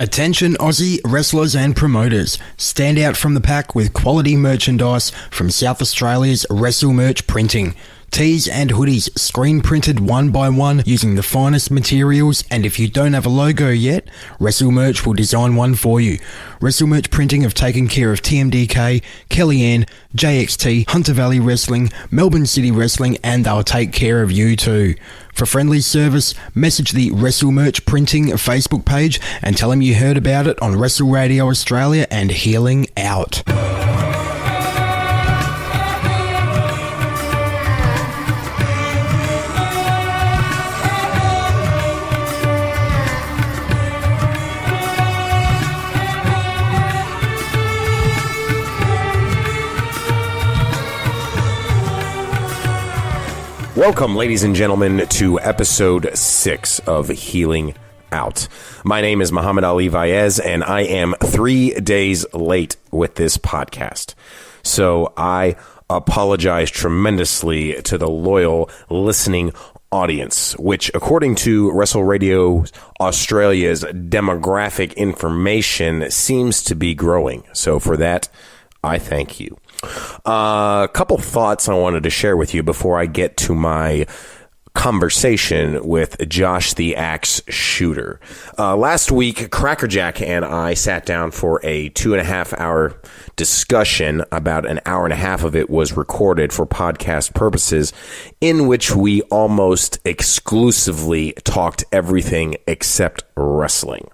Attention Aussie wrestlers and promoters. Stand out from the pack with quality merchandise from South Australia's Wrestle Merch Printing. Tees and hoodies screen printed one by one using the finest materials, and if you don't have a logo yet, Wrestle Merch will design one for you. Wrestle Merch Printing have taken care of TMDK, Kellyanne, JXT, Hunter Valley Wrestling, Melbourne City Wrestling, and they'll take care of you too. For friendly service, message the Wrestle Merch Printing Facebook page and tell them you heard about it on Wrestle Radio Australia and Healing Out. Welcome, ladies and gentlemen, to episode 6 of Healing Out. My name is Muhammad Ali Vaez, and I am 3 days late with this podcast. So I apologize tremendously to the loyal listening audience, which, according to Wrestle Radio Australia's demographic information, seems to be growing. So for that, I thank you. A couple thoughts I wanted to share with you before I get to my conversation with Josh the Axe Shooter. Last week, Krackerjak and I sat down for a 2.5 hour discussion. About an hour and a half of it was recorded for podcast purposes, in which we almost exclusively talked everything except wrestling.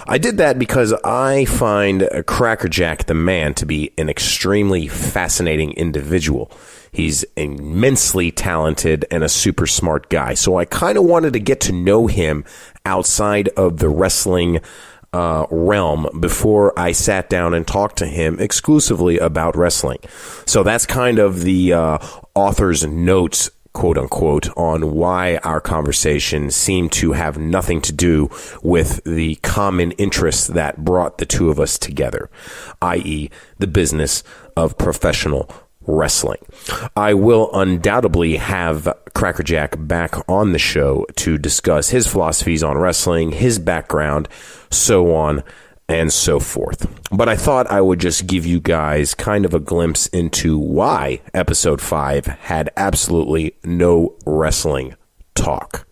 I did that because I find Krackerjak the man to be an extremely fascinating individual. He's immensely talented and a super smart guy. So I kind of wanted to get to know him outside of the wrestling realm before I sat down and talked to him exclusively about wrestling. So that's kind of the author's notes, quote unquote, on why our conversation seemed to have nothing to do with the common interests that brought the two of us together, i.e. the business of professional wrestling. I will undoubtedly have Krackerjak back on the show to discuss his philosophies on wrestling, his background, so on and so forth. But I thought I would just give you guys kind of a glimpse into why episode 5 had absolutely no wrestling talk.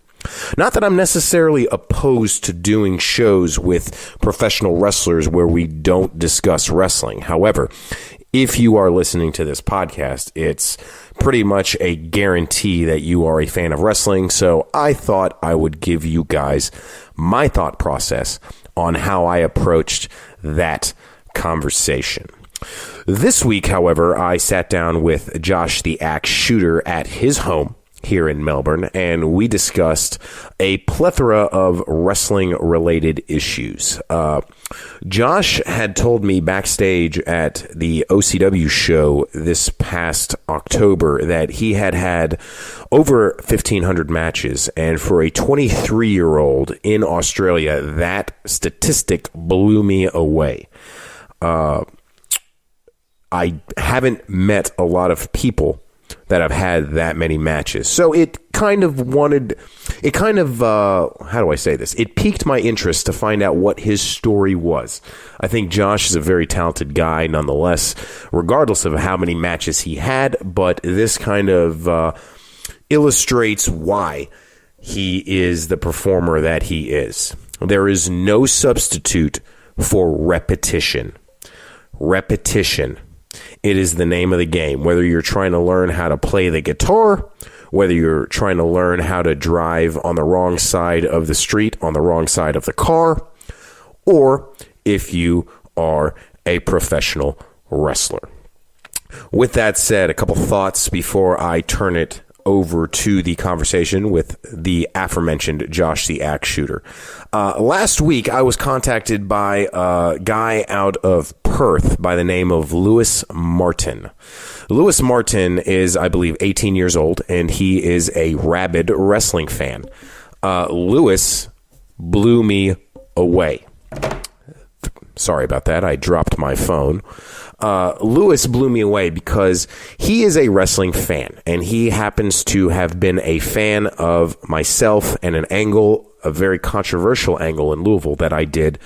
Not that I'm necessarily opposed to doing shows with professional wrestlers where we don't discuss wrestling. However, if you are listening to this podcast, it's pretty much a guarantee that you are a fan of wrestling. So I thought I would give you guys my thought process on how I approached that conversation. This week, however, I sat down with Josh the Axe Shooter at his home here in Melbourne, and we discussed a plethora of wrestling-related issues. Josh had told me backstage at the OCW show this past October that he had over 1,500 matches, and for a 23-year-old in Australia, that statistic blew me away. I haven't met a lot of people that have had that many matches. So it piqued my interest to find out what his story was. I think Josh is a very talented guy nonetheless, regardless of how many matches he had, but this kind of illustrates why he is the performer that he is. There is no substitute for repetition. Repetition. It is the name of the game. Whether you're trying to learn how to play the guitar, whether you're trying to learn how to drive on the wrong side of the street, on the wrong side of the car, or if you are a professional wrestler. With that said, a couple thoughts before I turn it over to the conversation with the aforementioned Josh the Axe Shooter. Last week, I was contacted by a guy out of Perth by the name of Lewis Martin. Lewis Martin is, I believe, 18 years old, and he is a rabid wrestling fan. Lewis blew me away. Sorry about that. I dropped my phone. Lewis blew me away because he is a wrestling fan, and he happens to have been a fan of myself and an angle, a very controversial angle in Louisville that I did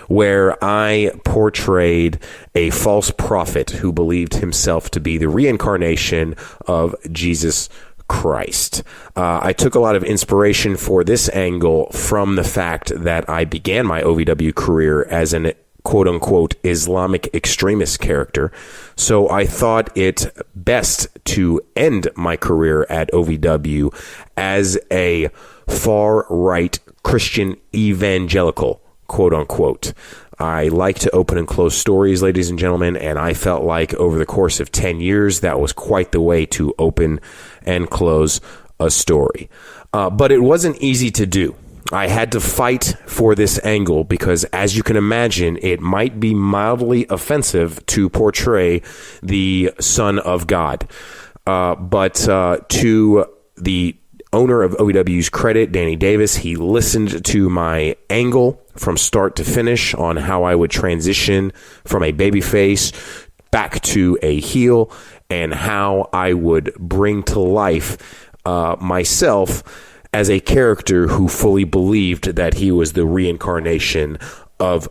where I portrayed a false prophet who believed himself to be the reincarnation of Jesus Christ. I took a lot of inspiration for this angle from the fact that I began my OVW career as an quote-unquote Islamic extremist character, so I thought it best to end my career at OVW as a far-right Christian evangelical, quote-unquote. I like to open and close stories, ladies and gentlemen, and I felt like over the course of 10 years, that was quite the way to open and close a story. But it wasn't easy to do. I had to fight for this angle because, as you can imagine, it might be mildly offensive to portray the Son of God. But to the owner of OVW's credit, Danny Davis, he listened to my angle from start to finish on how I would transition from a babyface back to a heel and how I would bring to life myself as a character who fully believed that he was the reincarnation of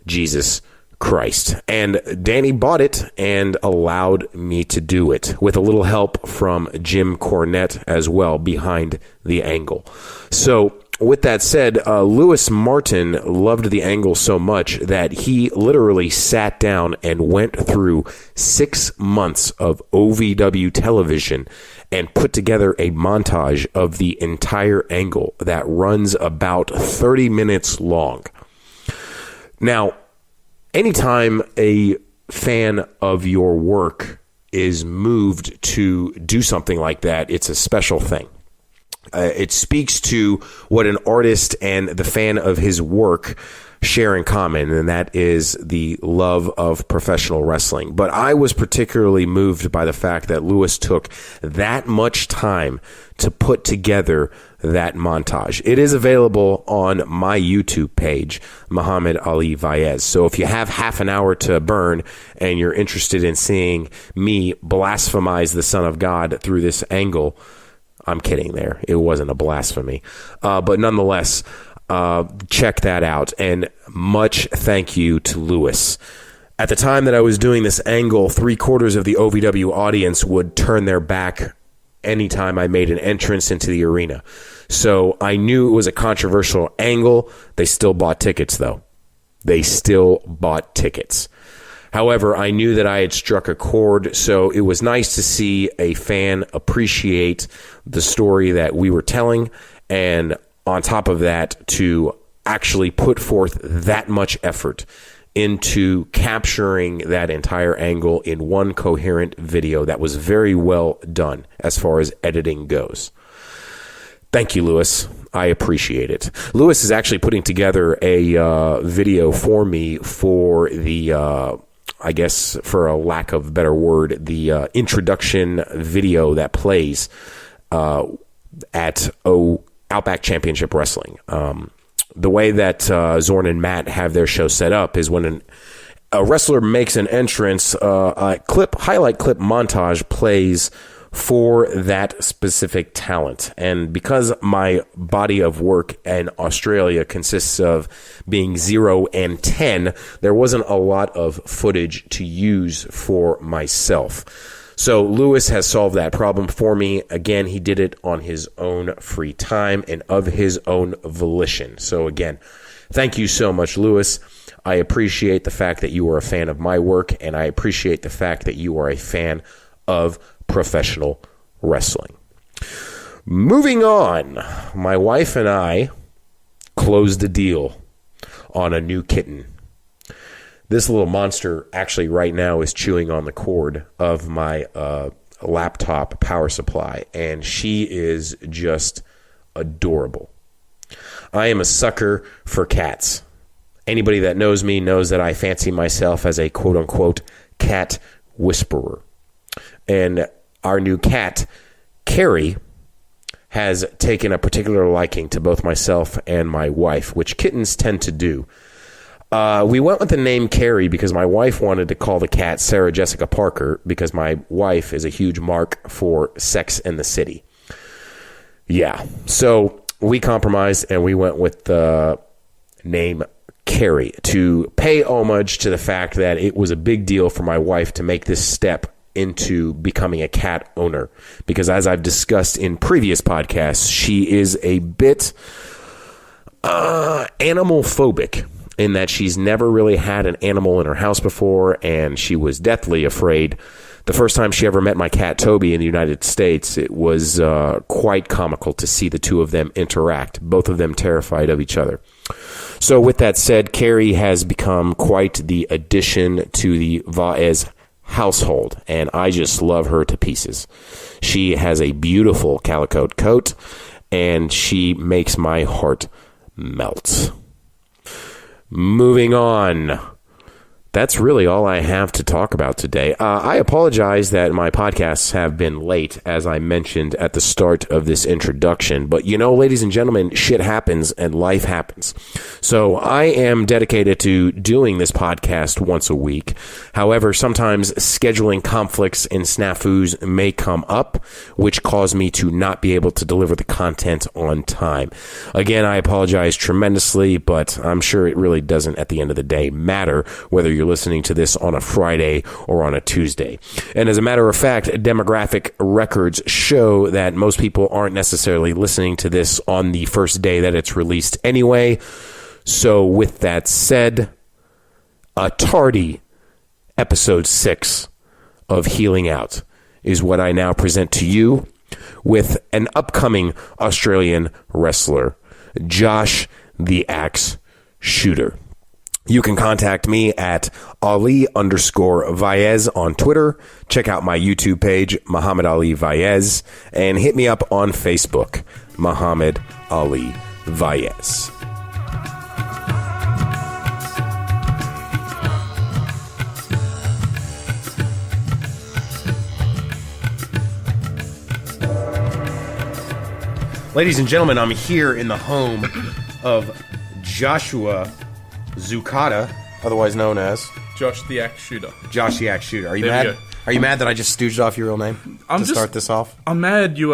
Jesus Christ. And Danny bought it and allowed me to do it with a little help from Jim Cornette as well behind the angle. So with that said, Lewis Martin loved the angle so much that he literally sat down and went through 6 months of OVW television and put together a montage of the entire angle that runs about 30 minutes long. Now, anytime a fan of your work is moved to do something like that, it's a special thing. It speaks to what an artist and the fan of his work share in common, and that is the love of professional wrestling. But I was particularly moved by the fact that Lewis took that much time to put together that montage. It is available on my YouTube page, Muhammad Ali Vaez. So if you have half an hour to burn and you're interested in seeing me blasphemize the Son of God through this angle, I'm kidding there. It wasn't a blasphemy. But nonetheless, check that out. And much thank you to Lewis. At the time that I was doing this angle, 3/4 of the OVW audience would turn their back anytime I made an entrance into the arena. So I knew it was a controversial angle. They still bought tickets, though. They still bought tickets. However, I knew that I had struck a chord, so it was nice to see a fan appreciate the story that we were telling, and on top of that, to actually put forth that much effort into capturing that entire angle in one coherent video that was very well done as far as editing goes. Thank you, Lewis. I appreciate it. Lewis is actually putting together a video for me for the I guess, for a lack of a better word, the introduction video that plays at Outback Championship Wrestling. The way that Zorn and Matt have their show set up is when a wrestler makes an entrance, a highlight clip montage plays for that specific talent. And because my body of work in Australia consists of being 0 and 10, there wasn't a lot of footage to use for myself. So Lewis has solved that problem for me. Again, he did it on his own free time and of his own volition. So again, thank you so much, Lewis. I appreciate the fact that you are a fan of my work, and I appreciate the fact that you are a fan of professional wrestling. Moving on, my wife and I closed a deal on a new kitten. This little monster actually right now is chewing on the cord of my laptop power supply, and she is just adorable. I am a sucker for cats. Anybody that knows me knows that I fancy myself as a quote-unquote cat whisperer. And our new cat, Carrie, has taken a particular liking to both myself and my wife, which kittens tend to do. We went with the name Carrie because my wife wanted to call the cat Sarah Jessica Parker because my wife is a huge mark for Sex and the City. Yeah, so we compromised and we went with the name Carrie, to pay homage to the fact that it was a big deal for my wife to make this step into becoming a cat owner. Because as I've discussed in previous podcasts, she is a bit animal phobic in that she's never really had an animal in her house before, and she was deathly afraid. The first time she ever met my cat Toby in the United States, it was quite comical to see the two of them interact, both of them terrified of each other. So with that said, Carrie has become quite the addition to the Vaez household, and I just love her to pieces. She has a beautiful calico coat, and she makes my heart melt. Moving on. That's really all I have to talk about today. I apologize that my podcasts have been late, as I mentioned at the start of this introduction. But, ladies and gentlemen, shit happens and life happens. So I am dedicated to doing this podcast once a week. However, sometimes scheduling conflicts and snafus may come up, which cause me to not be able to deliver the content on time. Again, I apologize tremendously, but I'm sure it really doesn't, at the end of the day, matter whether you're listening to this on a Friday or on a Tuesday. And as a matter of fact, demographic records show that most people aren't necessarily listening to this on the first day that it's released anyway. So with that said, a tardy episode 6 of Healing Out is what I now present to you with an upcoming Australian wrestler, Josh the Axe Shooter. You can contact me at Ali_Vaez on Twitter. Check out my YouTube page, Muhammad Ali Vaez, and hit me up on Facebook, Muhammad Ali Vaez. Ladies and gentlemen, I'm here in the home of Joshua Zucata, otherwise known as Josh the Axe Shooter. Josh the Axe Shooter. Are you There we mad? go. Are you mad that I just stooged off your real name start this off? I'm mad you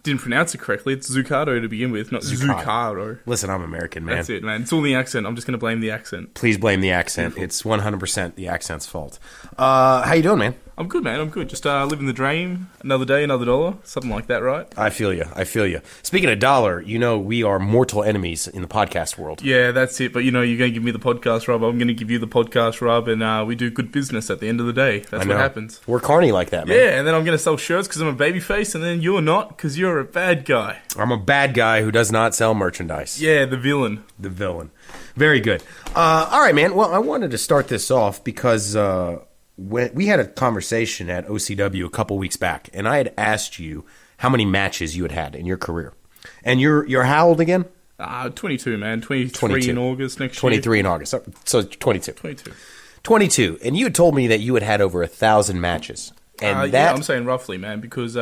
didn't pronounce it correctly. It's Zucado to begin with, not Zucaro. Listen, I'm American, man. That's it, man. It's all the accent. I'm just going to blame the accent. Please blame the accent. It's 100% the accent's fault. How you doing, man? I'm good, man. I'm good. Just living the dream. Another day, another dollar. Something like that, right? I feel you. Speaking of dollar, we are mortal enemies in the podcast world. Yeah, that's it. But, you're going to give me the podcast rub. I'm going to give you the podcast rub. And we do good business at the end of the day. That's what happens. We're carny like that, man. Yeah, and then I'm going to sell shirts because I'm a babyface. And then you're not because you're a bad guy. I'm a bad guy who does not sell merchandise. Yeah, the villain. The villain. Very good. All right, man. Well, I wanted to start this off because when we had a conversation at OCW a couple weeks back, and I had asked you how many matches you had in your career. And you're how old again? 22, man. 23 in August next year. 23 in August. So 22. 22. And you had told me that you had over 1,000 matches. And yeah, I'm saying roughly, man, because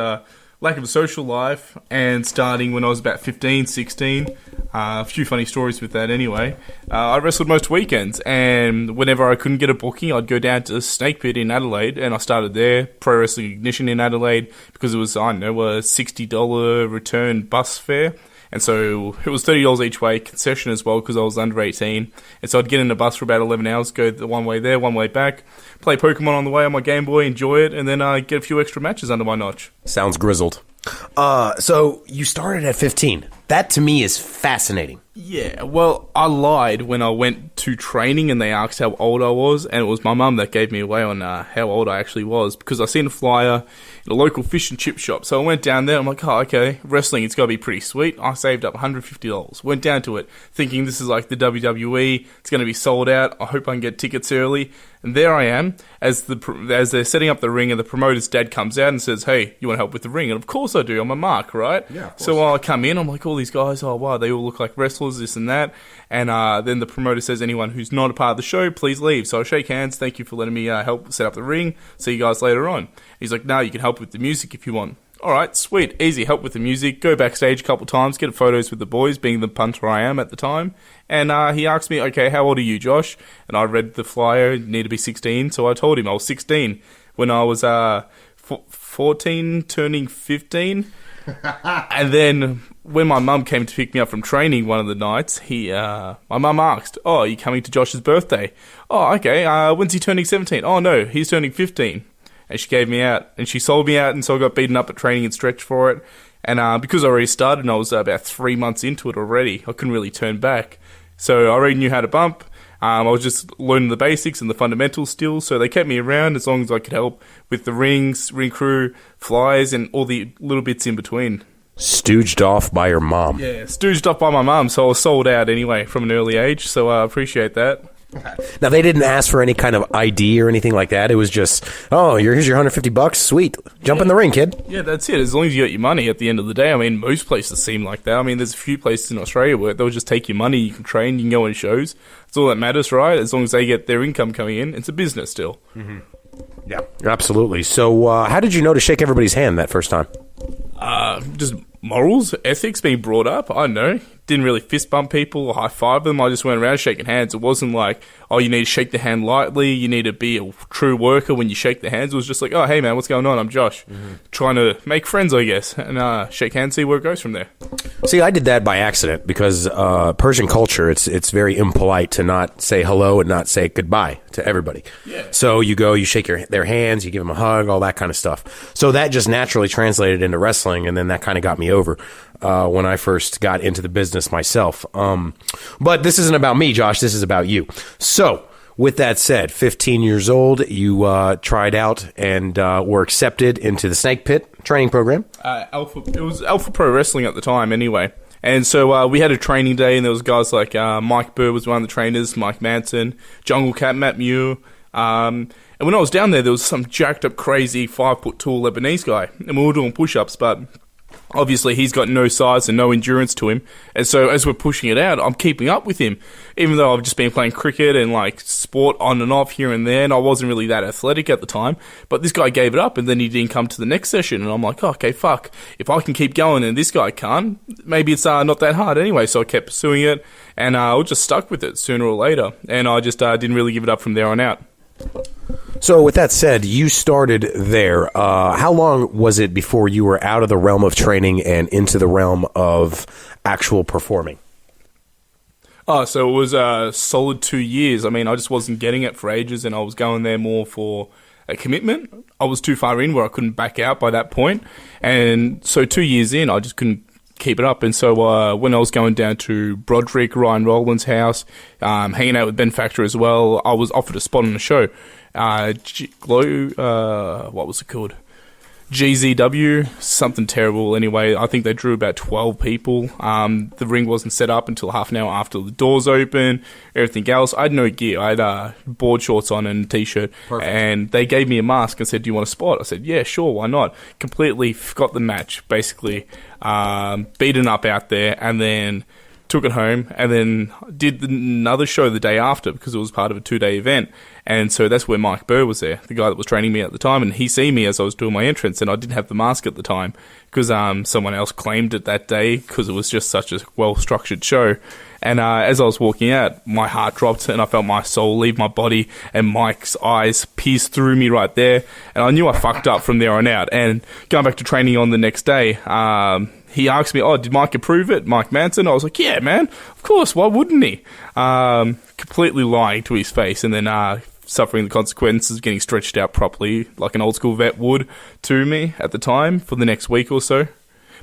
lack of a social life and starting when I was about 15, 16. A few funny stories with that anyway. I wrestled most weekends, and whenever I couldn't get a booking, I'd go down to Snake Pit in Adelaide, and I started there, Pro Wrestling Ignition in Adelaide, because it was, a $60 return bus fare. And so it was $30 each way, concession as well, because I was under 18. And so I'd get in a bus for about 11 hours, go the one way there, one way back, play Pokemon on the way on my Game Boy, enjoy it, and then get a few extra matches under my notch. Sounds grizzled. So you started at 15. That to me is fascinating. Yeah, well, I lied when I went to training and they asked how old I was, and it was my mum that gave me away on how old I actually was, because I seen a flyer in a local fish and chip shop. So I went down there, I'm like, oh, okay, wrestling, it's got to be pretty sweet. I saved up $150. Went down to it, thinking this is like the WWE, it's going to be sold out, I hope I can get tickets early. And there I am, as they're setting up the ring, and the promoter's dad comes out and says, hey, you want to help with the ring? And of course I do, I'm a mark, right? Yeah, of course. So I come in, I'm like, all these guys, oh wow, they all look like wrestlers, this and that. And then the promoter says, anyone who's not a part of the show, please leave. So I shake hands, thank you for letting me help set up the ring, see you guys later on. He's like, no, you can help with the music if you want. Alright, sweet, easy, help with the music, go backstage a couple times, get photos with the boys, being the punter I am at the time. And he asked me, okay, how old are you, Josh? And I read the flyer, need to be 16, so I told him I was 16. When I was 14, turning 15, and then when my mum came to pick me up from training one of the nights, my mum asked, "Oh, are you coming to Josh's birthday?" "Oh, okay. When's he turning 17? "Oh, no, he's turning 15. And she gave me out, and she sold me out, and so I got beaten up at training and stretched for it. And because I already started and I was about 3 months into it already, I couldn't really turn back. So I already knew how to bump. I was just learning the basics and the fundamentals still, so they kept me around as long as I could help with the rings, ring crew, flies, and all the little bits in between. Stooged off by your mom. Yeah, stooged off by my mum, so I was sold out anyway from an early age, so I appreciate that. Now, they didn't ask for any kind of ID or anything like that. It was just, oh, here's your $150. Sweet. Jump in the ring, kid. Yeah, that's it. As long as you got your money at the end of the day. I mean, most places seem like that. I mean, there's a few places in Australia where they'll just take your money, you can train, you can go on shows. That's all that matters, right? As long as they get their income coming in, it's a business still. Mm-hmm. Yeah, absolutely. So how did you know to shake everybody's hand that first time? Just morals, ethics being brought up. I don't know. Didn't really fist bump people or high five them. I just went around shaking hands. It wasn't like, oh, you need to shake the hand lightly. You need to be a true worker when you shake the hands. It was just like, oh, hey, man, what's going on? I'm Josh. Mm-hmm. Trying to make friends, I guess, and shake hands, see where it goes from there. See, I did that by accident because Persian culture, it's very impolite to not say hello and not say goodbye to everybody. Yeah. So you go, you shake their hands, you give them a hug, all that kind of stuff. So that just naturally translated into wrestling, and then that kind of got me over when I first got into the business myself. But this isn't about me, Josh. This is about you. So with that said, 15 years old, you tried out and were accepted into the Snake Pit training program. It was Alpha Pro Wrestling at the time anyway. And so we had a training day, and there was guys like Mike Burr was one of the trainers, Mike Manson, Jungle Cat, Matt Muir. And when I was down there was some jacked up, crazy 5'2" Lebanese guy. And we were doing push-ups, but obviously he's got no size and no endurance to him. And so as we're pushing it out, I'm keeping up with him. Even though I've just been playing cricket and like sport on and off here and there, and I wasn't really that athletic at the time. But this guy gave it up, and then he didn't come to the next session. And I'm like, oh, okay, fuck. If I can keep going and this guy can't, maybe it's not that hard anyway. So I kept pursuing it, and I was just stuck with it sooner or later. And I just didn't really give it up from there on out. So with that said, you started there. How long was it before you were out of the realm of training and into the realm of actual performing? Oh, so it was a solid 2 years. I mean, I just wasn't getting it for ages, and I was going there more for a commitment. I was too far in where I couldn't back out by that point. And so 2 years in, I just couldn't keep it up. And so when I was going down to Broderick, Ryan Rowland's house, hanging out with Ben Factor as well, I was offered a spot on the show. What was it called? GZW, something terrible anyway. I think they drew about 12 people. The ring wasn't set up until half an hour after the doors open. Everything else, I had no gear. I had board shorts on and a t-shirt. Perfect. And they gave me a mask and said, do you want a spot? I said, yeah, sure, why not? Completely forgot the match, basically. Beaten up out there, and then took it home, and then did another show the day after because it was part of a 2-day event. And so that's where Mike Burr was there, the guy that was training me at the time, and he seen me as I was doing my entrance, and I didn't have the mask at the time because someone else claimed it that day because it was just such a well-structured show. And as I was walking out, my heart dropped, and I felt my soul leave my body, and Mike's eyes pierced through me right there, and I knew I fucked up from there on out. And going back to training on the next day, he asked me, oh, did Mike approve it, Mike Manson? I was like, yeah, man, of course, why wouldn't he? Completely lying to his face, and then suffering the consequences of getting stretched out properly like an old school vet would to me at the time for the next week or so.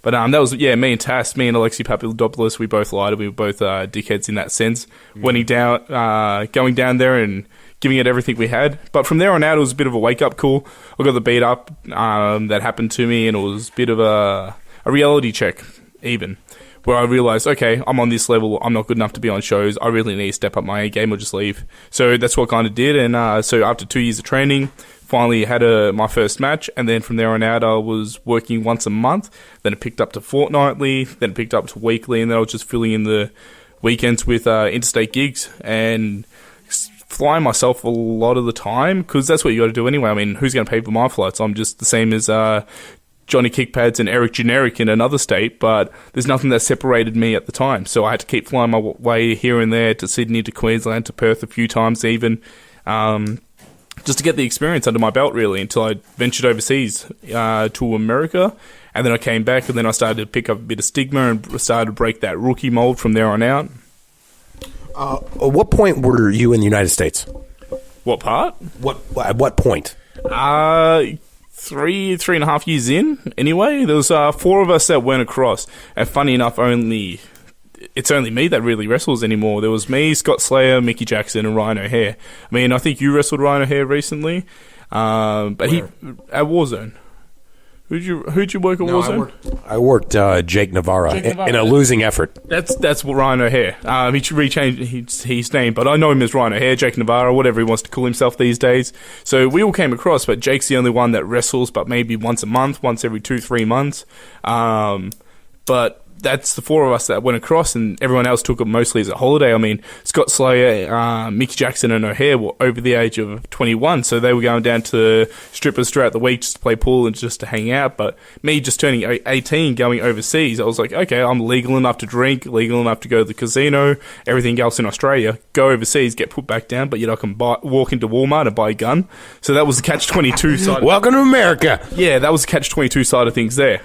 But that was, me and Tass, me and Alexi Papilopoulos, we both lied. We were both dickheads in that sense. Mm-hmm. Going down there and giving it everything we had. But from there on out, it was a bit of a wake-up call. I got the beat up that happened to me, and it was a bit of a reality check, even, where I realised, okay, I'm on this level, I'm not good enough to be on shows, I really need to step up my A game or just leave. So that's what I kind of did, and so after 2 years of training, finally had my first match, and then from there on out, I was working once a month, then it picked up to fortnightly, then it picked up to weekly, and then I was just filling in the weekends with interstate gigs, and flying myself a lot of the time, because that's what you got to do anyway. I mean, who's going to pay for my flights? I'm just the same as Johnny Kickpads and Eric Generic in another state, but there's nothing that separated me at the time. So I had to keep flying my way here and there to Sydney, to Queensland, to Perth a few times even, just to get the experience under my belt, really, until I ventured overseas to America. And then I came back, and then I started to pick up a bit of stigma and started to break that rookie mold from there on out. At what point were you in the United States? What part? At what point? 3.5 years in, anyway. There was 4 of us that went across. And funny enough, it's only me that really wrestles anymore. There was me, Scott Slayer, Mickey Jackson, and Ryan O'Hare. I mean, I think you wrestled Ryan O'Hare recently. But he at Warzone. Who'd you work at Warzone? I worked Jake Navarra in a losing effort. That's what Ryan O'Hare. He rechanged his name, but I know him as Ryan O'Hare, Jake Navarra, whatever he wants to call himself these days. So we all came across, but Jake's the only one that wrestles, but maybe once a month, once every 2-3 months. But that's the 4 of us that went across, and everyone else took it mostly as a holiday. I mean, Scott Slayer, Mickey Jackson, and O'Hare were over the age of 21, so they were going down to strippers throughout the week just to play pool and just to hang out. But me just turning 18, going overseas, I was like, okay, I'm legal enough to drink, legal enough to go to the casino, everything else in Australia, go overseas, get put back down, but yet I can walk into Walmart and buy a gun. So that was the catch-22 side. Welcome to America! Yeah, that was the catch-22 side of things there.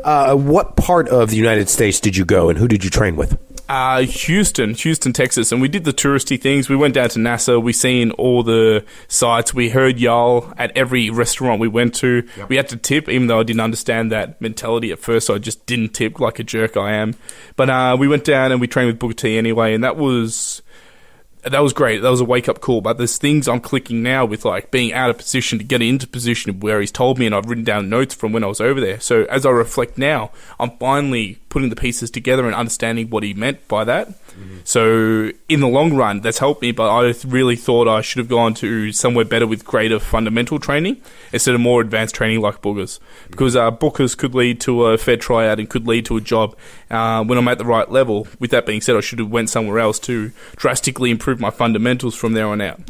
What part of the United States did you go, and who did you train with? Houston, Texas, and we did the touristy things. We went down to NASA. We seen all the sites. We heard y'all at every restaurant we went to. Yep. We had to tip, even though I didn't understand that mentality at first, so I just didn't tip like a jerk I am. But we went down and we trained with Booker T anyway, and that was great. That was a wake-up call. But there's things I'm clicking now with, like, being out of position to get into position where he's told me, and I've written down notes from when I was over there. So as I reflect now, I'm finally putting the pieces together and understanding what he meant by that. Mm-hmm. So in the long run, that's helped me, but I really thought I should have gone to somewhere better with greater fundamental training instead of more advanced training like Boogers. Because Bookers could lead to a fair tryout and could lead to a job when I'm at the right level. With that being said, I should have went somewhere else to drastically improve my fundamentals from there on out.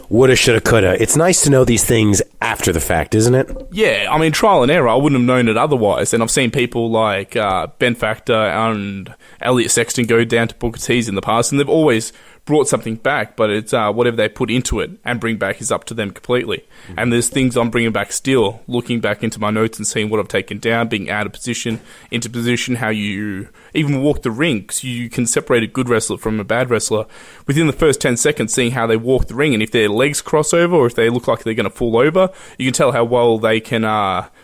Woulda, shoulda, coulda. It's nice to know these things after the fact, isn't it? Yeah, I mean, trial and error. I wouldn't have known it otherwise. And I've seen people like Ben Factor and Elliot Sexton go down to Booker T's in the past, and they've always brought something back, but it's whatever they put into it and bring back is up to them completely. Mm-hmm. And there's things I'm bringing back still, looking back into my notes and seeing what I've taken down, being out of position, into position, how you even walk the ring, because you can separate a good wrestler from a bad wrestler within the first 10 seconds, seeing how they walk the ring, and if their legs cross over or if they look like they're going to fall over, you can tell how well they can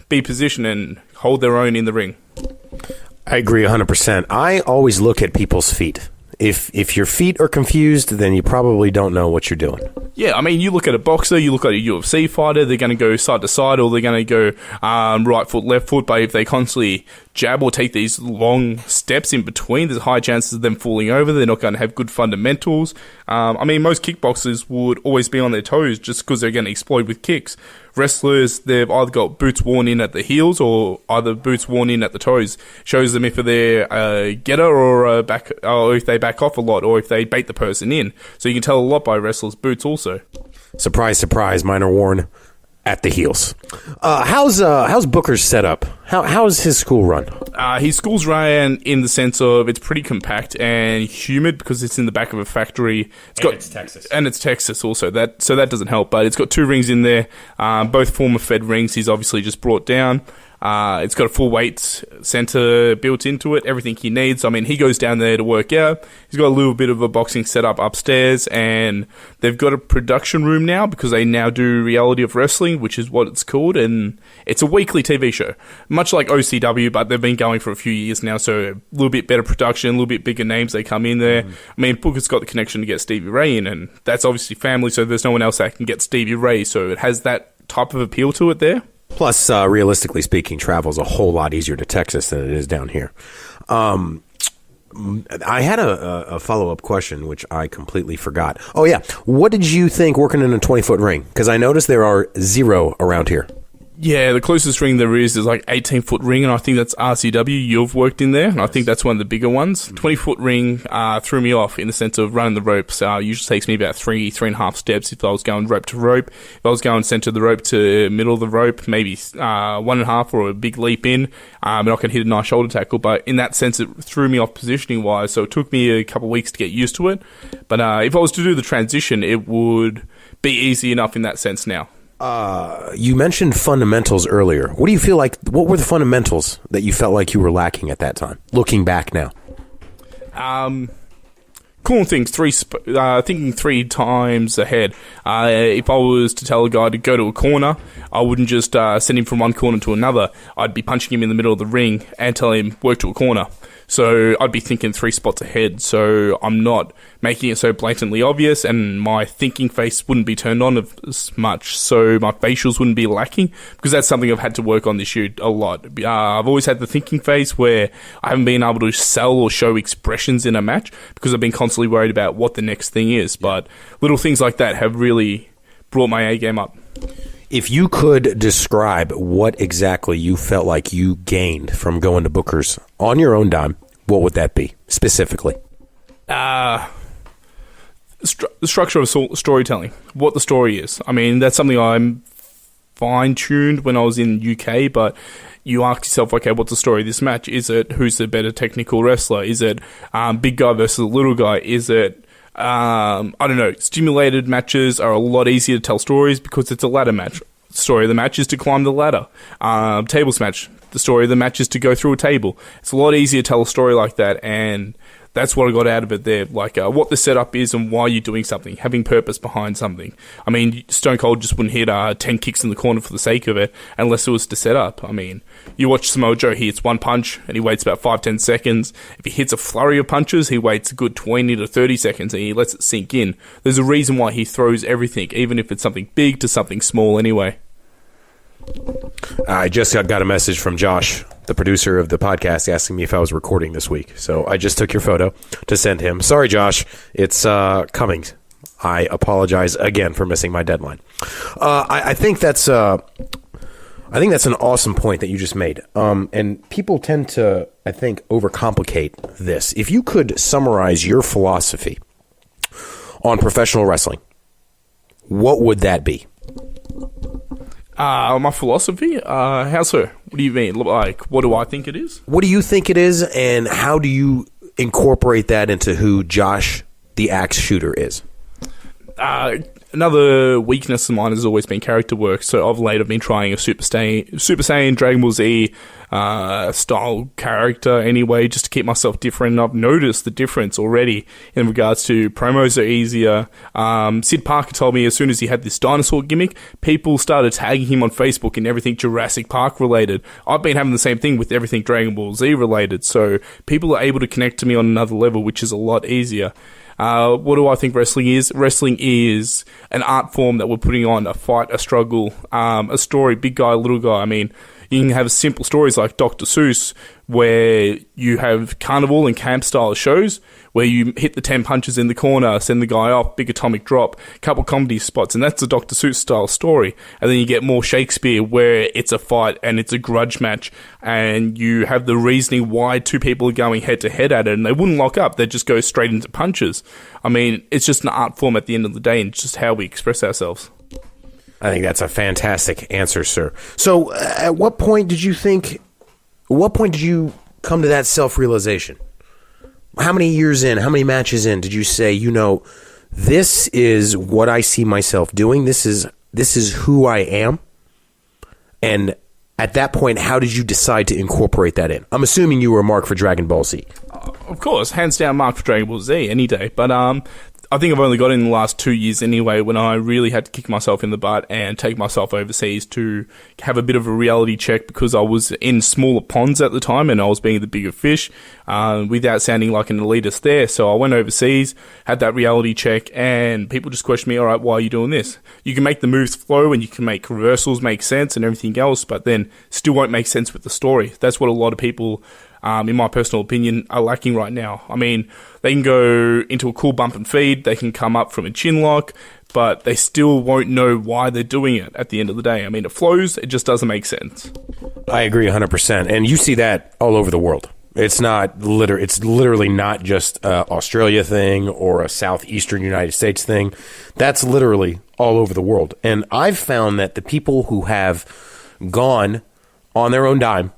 be positioned and hold their own in the ring. I agree 100%. I always look at people's feet. If your feet are confused, then you probably don't know what you're doing. Yeah, I mean, you look at a boxer, you look at a UFC fighter, they're going to go side to side or they're going to go right foot, left foot, but if they constantly jab or take these long steps in between, there's high chances of them falling over. They're not going to have good fundamentals. I mean, most kickboxers would always be on their toes just because they're going to explode with kicks. Wrestlers, they've either got boots worn in at the heels or either boots worn in at the toes. Shows them if they're a getter or if they back off a lot or if they bait the person in. So you can tell a lot by wrestlers' boots also. Surprise, surprise, mine are worn at the heels. How's Booker's set up? How's his school run? His school's run in the sense of it's pretty compact and humid because it's in the back of a factory. It's Texas. And it's Texas also. So that doesn't help. But it's got 2 rings in there, both former Fed rings. He's obviously just brought down. It's got a full weights center built into it, everything he needs. I mean, he goes down there to work out. He's got a little bit of a boxing setup upstairs, and they've got a production room now because they now do Reality of Wrestling, which is what it's called, and it's a weekly TV show, much like OCW, but they've been going for a few years now, so a little bit better production, a little bit bigger names they come in there. Mm-hmm. I mean, Booker's got the connection to get Stevie Ray in, and that's obviously family, so there's no one else that can get Stevie Ray, so it has that type of appeal to it there. Plus, realistically speaking, travel's a whole lot easier to Texas than it is down here. I had a follow-up question, which I completely forgot. Oh, yeah. What did you think working in a 20-foot ring? Because I noticed there are 0 around here. Yeah, the closest ring there is like 18-foot ring, and I think that's RCW. You've worked in there, and I think that's one of the bigger ones. 20-foot ring threw me off in the sense of running the ropes. Usually takes me about 3.5 steps if I was going rope to rope. If I was going center of the rope to middle of the rope, maybe 1.5 or a big leap in, and I can hit a nice shoulder tackle. But in that sense, it threw me off positioning-wise, so it took me a couple of weeks to get used to it. But if I was to do the transition, it would be easy enough in that sense now. You mentioned fundamentals earlier. What do you feel like? What were the fundamentals that you felt like you were lacking at that time? Looking back now, cool things. Thinking 3 times ahead. If I was to tell a guy to go to a corner, I wouldn't just send him from one corner to another. I'd be punching him in the middle of the ring and tell him work to a corner. So I'd be thinking 3 spots ahead. So I'm not making it so blatantly obvious, and my thinking face wouldn't be turned on as much. So my facials wouldn't be lacking, because that's something I've had to work on this year a lot. I've always had the thinking face where I haven't been able to sell or show expressions in a match because I've been constantly worried about what the next thing is. But little things like that have really brought my A game up. if you could describe what exactly you felt like you gained from going to Booker's on your own dime, what would that be specifically? The structure of storytelling, what the story is. I mean, that's something I'm fine-tuned when I was in UK, but you ask yourself, okay, what's the story of this match? Is it who's the better technical wrestler? Is it big guy versus little guy? Is it, I don't know, stimulated matches are a lot easier to tell stories because it's a ladder match. The story of the match is to climb the ladder. Tables match, the story of the match is to go through a table. It's a lot easier to tell a story like that, and that's what I got out of it there, like what the setup is and why you're doing something, having purpose behind something. I mean, Stone Cold just wouldn't hit 10 kicks in the corner for the sake of it unless it was to set up. I mean, you watch Samoa Joe, he hits one punch and he waits about 5-10 seconds. If he hits a flurry of punches, he waits a good 20 to 30 seconds and he lets it sink in. There's a reason why he throws everything, even if it's something big to something small anyway. I just got a message from Josh, the producer of the podcast, asking me if I was recording this week. So I just took your photo to send him. Sorry, Josh. It's coming. I apologize again for missing my deadline. I think that's an awesome point that you just made. And people tend to, I think, overcomplicate this. If you could summarize your philosophy on professional wrestling, what would that be? My philosophy? How so? What do you mean? Like, what do I think it is? What do you think it is, and how do you incorporate that into who Josh, the Axe Shooter, is? Another weakness of mine has always been character work. So of late, I've been trying a Super Saiyan Dragon Ball Z style character anyway, just to keep myself different. And I've noticed the difference already in regards to promos are easier. Sid Parker told me as soon as he had this dinosaur gimmick, people started tagging him on Facebook and everything Jurassic Park related. I've been having the same thing with everything Dragon Ball Z related. So people are able to connect to me on another level, which is a lot easier. What do I think wrestling is? Wrestling is an art form that we're putting on, a fight, a struggle, a story, big guy, little guy. I mean, you can have simple stories like Dr. Seuss, where you have carnival and camp style shows where you hit the 10 punches in the corner, send the guy off, big atomic drop, couple comedy spots, and that's a Dr. Seuss style story. And then you get more Shakespeare where it's a fight and it's a grudge match and you have the reasoning why two people are going head to head at it and they wouldn't lock up, they'd just go straight into punches. I mean, it's just an art form at the end of the day and it's just how we express ourselves. I think that's a fantastic answer, sir. So at what point did you come to that self-realization? How many years in, how many matches in did you say, this is what I see myself doing, this is who I am? And at that point, how did you decide to incorporate that in? I'm assuming you were a mark for Dragon Ball Z. Of course, hands down mark for Dragon Ball Z any day, but I think I've only got it in the last 2 years anyway, when I really had to kick myself in the butt and take myself overseas to have a bit of a reality check because I was in smaller ponds at the time and I was being the bigger fish without sounding like an elitist there. So I went overseas, had that reality check, and people just questioned me, all right, why are you doing this? You can make the moves flow and you can make reversals make sense and everything else, but then still won't make sense with the story. That's what a lot of people, in my personal opinion, are lacking right now. I mean, they can go into a cool bump and feed, they can come up from a chin lock, but they still won't know why they're doing it at the end of the day. I mean, it flows, it just doesn't make sense. I agree 100%, and you see that all over the world. It's literally not just a Australia thing or a southeastern United States thing. That's literally all over the world. And I've found that the people who have gone on their own dime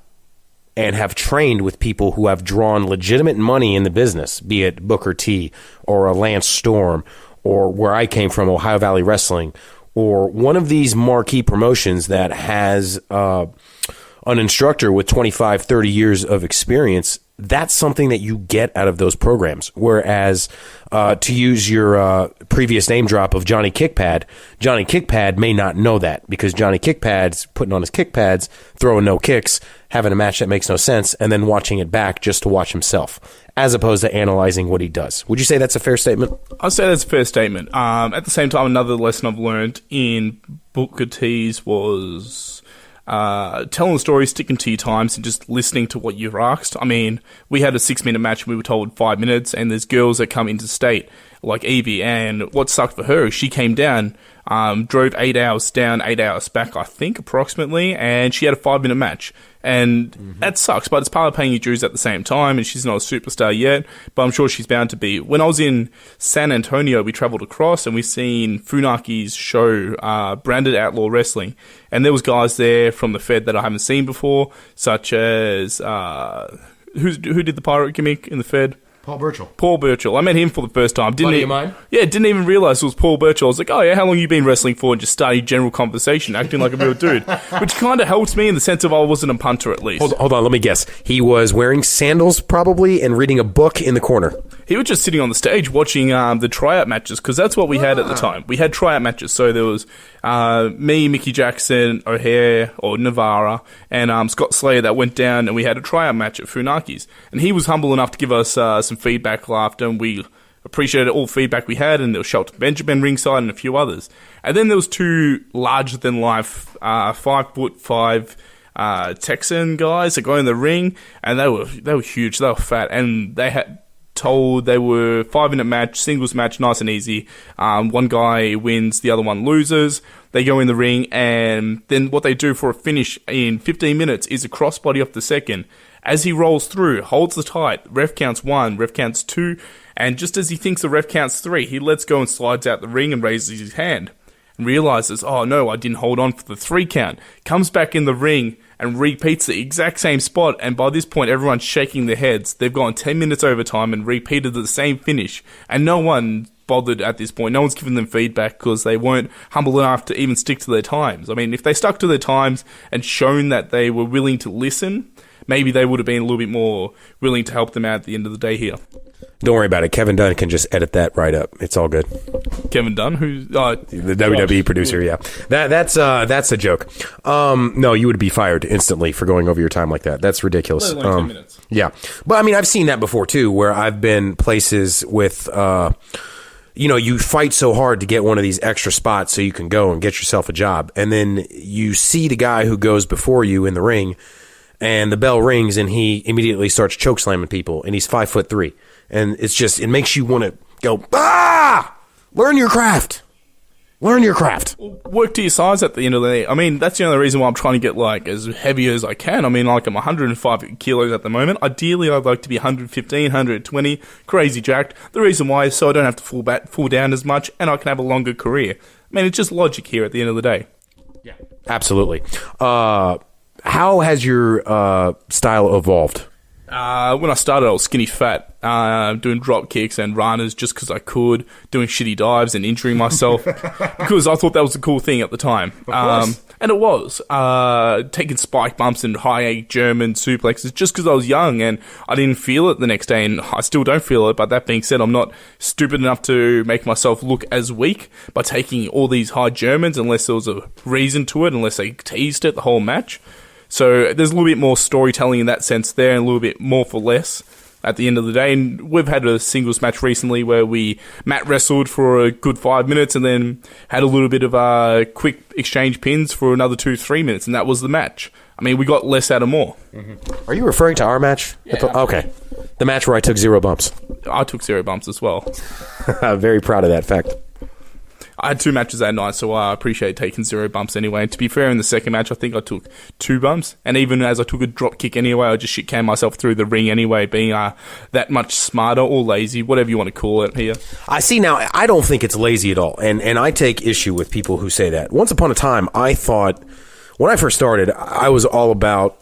and have trained with people who have drawn legitimate money in the business, be it Booker T or a Lance Storm or where I came from, Ohio Valley Wrestling, or one of these marquee promotions that has an instructor with 25, 30 years of experience, that's something that you get out of those programs. Whereas, to use your previous name drop of Johnny Kickpad may not know that, because Johnny Kickpad's putting on his kick pads, throwing no kicks, having a match that makes no sense, and then watching it back just to watch himself, as opposed to analyzing what he does. Would you say that's a fair statement? I'd say that's a fair statement. At the same time, another lesson I've learned in Booker T's was telling the story, sticking to your times, and just listening to what you're asked. I mean, we had a 6-minute match and we were told 5 minutes, and there's girls that come into state, like Evie, and what sucked for her is she came down, drove 8 hours down, 8 hours back, I think, approximately, and she had a 5-minute match. And that sucks, but it's part of paying your dues at the same time, and she's not a superstar yet, but I'm sure she's bound to be. When I was in San Antonio, we traveled across, and we seen Funaki's show, Branded Outlaw Wrestling, and there was guys there from the Fed that I haven't seen before, such as, who did the pirate gimmick in the Fed? Paul Burchill. Paul Burchill. I met him for the first time. Buddy of mine? Yeah, didn't even realise it was Paul Burchill. I was like, oh yeah, how long you been wrestling for? And just started general conversation, acting like a real dude. Which kind of helped me in the sense of I wasn't a punter at least. Hold on, let me guess. He was wearing sandals probably and reading a book in the corner. He was just sitting on the stage watching the tryout matches, because that's what we had at the time. We had tryout matches, so there was me, Mickey Jackson, O'Hare, or Navarra, and Scott Slayer that went down, and we had a tryout match at Funaki's. And he was humble enough to give us some feedback, laughter, and we appreciated all feedback we had, and there was Shelton Benjamin ringside and a few others. And then there was two larger-than-life 5'5" Texan guys that go in the ring, and they were huge, they were fat, and they had told they were 5-minute match, singles match, nice and easy. One guy wins, the other one loses. They go in the ring, and then what they do for a finish in 15 minutes is a crossbody off the second. As he rolls through, holds the tight, ref counts 1, ref counts 2, and just as he thinks the ref counts 3, he lets go and slides out the ring and raises his hand. And realizes, oh no, I didn't hold on for the 3 count. Comes back in the ring and repeats the exact same spot, and by this point everyone's shaking their heads. They've gone 10 minutes overtime and repeated the same finish, and no one bothered at this point. No one's given them feedback because they weren't humble enough to even stick to their times. I mean, if they stuck to their times and shown that they were willing to listen, maybe they would have been a little bit more willing to help them out at the end of the day here. Don't worry about it. Kevin Dunn can just edit that right up. It's all good. Kevin Dunn, who's the WWE producer? Yeah, that's a joke. No, you would be fired instantly for going over your time like that. That's ridiculous. 10 minutes. Yeah, but I mean, I've seen that before too, where I've been places with, you fight so hard to get one of these extra spots so you can go and get yourself a job, and then you see the guy who goes before you in the ring, and the bell rings, and he immediately starts choke slamming people, and he's 5'3". And it makes you want to go, learn your craft. Learn your craft. Work to your size at the end of the day. I mean, that's the only reason why I'm trying to get, as heavy as I can. I mean, I'm 105 kilos at the moment. Ideally, I'd like to be 115, 120, crazy jacked. The reason why is so I don't have to fall down as much, and I can have a longer career. I mean, it's just logic here at the end of the day. Yeah, absolutely. How has your style evolved? When I started, I was skinny fat, doing drop kicks and runners just because I could, doing shitty dives and injuring myself because I thought that was a cool thing at the time. And it was. Taking spike bumps and high German suplexes just because I was young and I didn't feel it the next day, and I still don't feel it. But that being said, I'm not stupid enough to make myself look as weak by taking all these high Germans unless there was a reason to it, unless they teased it the whole match. So there's a little bit more storytelling in that sense there, and a little bit more for less at the end of the day. And we've had a singles match recently where we mat wrestled for a good 5 minutes and then had a little bit of a quick exchange pins for another 2-3 minutes, and that was the match. I mean, we got less out of more. Mm-hmm. Are you referring to our match? Yeah. Okay. The match where I took 0 bumps. I took 0 bumps as well. I'm very proud of that fact. I had 2 matches that night, so I appreciate taking 0 bumps anyway. And to be fair, in the second match, I think I took 2 bumps. And even as I took a drop kick anyway, I just shit-canned myself through the ring anyway, being that much smarter or lazy, whatever you want to call it here. I see now, I don't think it's lazy at all. And I take issue with people who say that. Once upon a time, I thought, when I first started, I was all about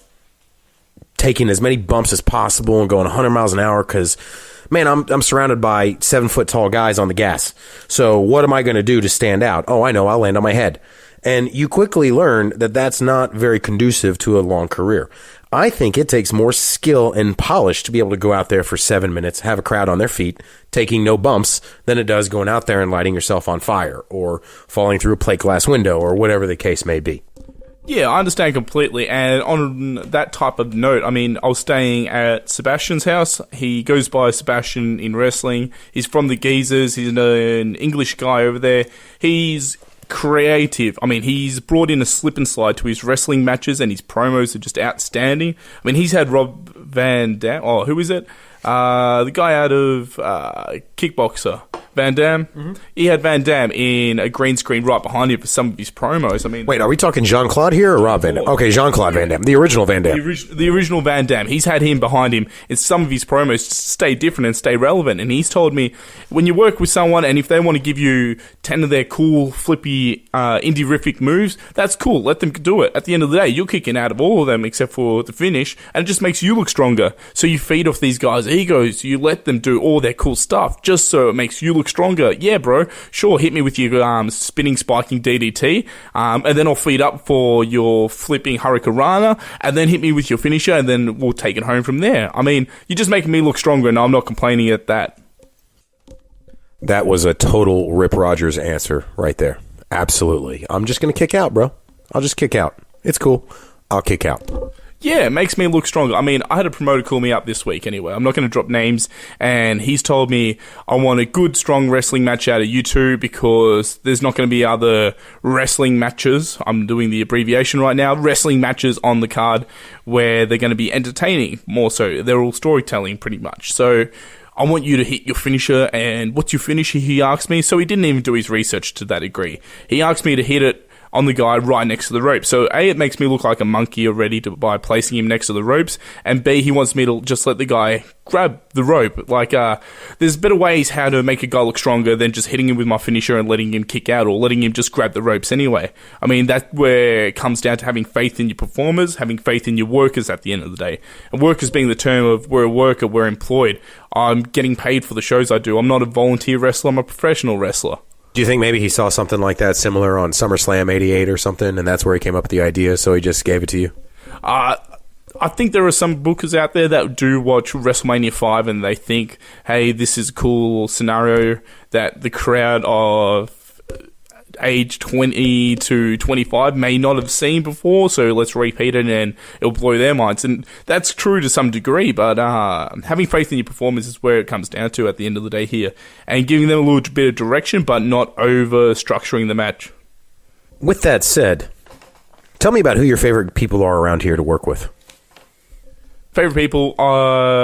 taking as many bumps as possible and going 100 miles an hour because man, I'm surrounded by 7-foot tall guys on the gas. So what am I going to do to stand out? Oh, I know, I'll land on my head. And you quickly learn that that's not very conducive to a long career. I think it takes more skill and polish to be able to go out there for 7 minutes, have a crowd on their feet, taking no bumps, than it does going out there and lighting yourself on fire or falling through a plate glass window or whatever the case may be. Yeah, I understand completely. And on that type of note, I mean, I was staying at Sebastian's house. He goes by Sebastian in wrestling. He's from the Geezers. He's an English guy over there. He's creative. I mean, he's brought in a slip and slide to his wrestling matches, and his promos are just outstanding. I mean, he's had Rob Van Dam. Oh, who is it? The guy out of Kickboxer. Van Dam. Mm-hmm. He had Van Dam in a green screen right behind him for some of his promos. I mean, wait, are we talking Jean-Claude here or Rob Van Dam? Okay, Jean-Claude Van Dam, the original Van Dam. The original Van Dam. He's had him behind him in some of his promos to stay different and stay relevant. And he's told me, when you work with someone and if they want to give you 10 of their cool, flippy, indie-rific moves, that's cool. Let them do it. At the end of the day, you're kicking out of all of them except for the finish, and it just makes you look stronger. So you feed off these guys' egos. You let them do all their cool stuff just so it makes you look stronger. Yeah, bro, sure, hit me with your spinning, spiking DDT, and then I'll feed up for your flipping Hurricanrana, and then hit me with your finisher, and then we'll take it home from there. I mean, you're just making me look stronger, and I'm not complaining at that. That was a total Rip Rogers answer right there. Absolutely. I'm just going to kick out, bro. I'll just kick out. It's cool. I'll kick out. Yeah, it makes me look stronger. I mean, I had a promoter call me up this week anyway. I'm not going to drop names. And he's told me I want a good, strong wrestling match out of you two because there's not going to be other wrestling matches. I'm doing the abbreviation right now. Wrestling matches on the card where they're going to be entertaining more so. They're all storytelling pretty much. So I want you to hit your finisher. And what's your finisher? He asked me. So he didn't even do his research to that degree. He asked me to hit it on the guy right next to the rope. So A, it makes me look like a monkey already by placing him next to the ropes, and B, he wants me to just let the guy grab the rope. Like, there's better ways how to make a guy look stronger than just hitting him with my finisher and letting him kick out or letting him just grab the ropes anyway. I mean, that's where it comes down to having faith in your performers, having faith in your workers at the end of the day. And workers being the term of we're a worker, we're employed. I'm getting paid for the shows I do. I'm not a volunteer wrestler, I'm a professional wrestler. Do you think maybe he saw something like that similar on SummerSlam 88 or something, and that's where he came up with the idea, so he just gave it to you? I think there are some bookers out there that do watch WrestleMania 5 and they think, hey, this is a cool scenario that the crowd of age 20 to 25 may not have seen before, so let's repeat it and it'll blow their minds. And that's true to some degree, but having faith in your performance is where it comes down to at the end of the day here, and giving them a little bit of direction but not over structuring the match. With that said, tell me about who your favorite people are around here to work with. Favorite people,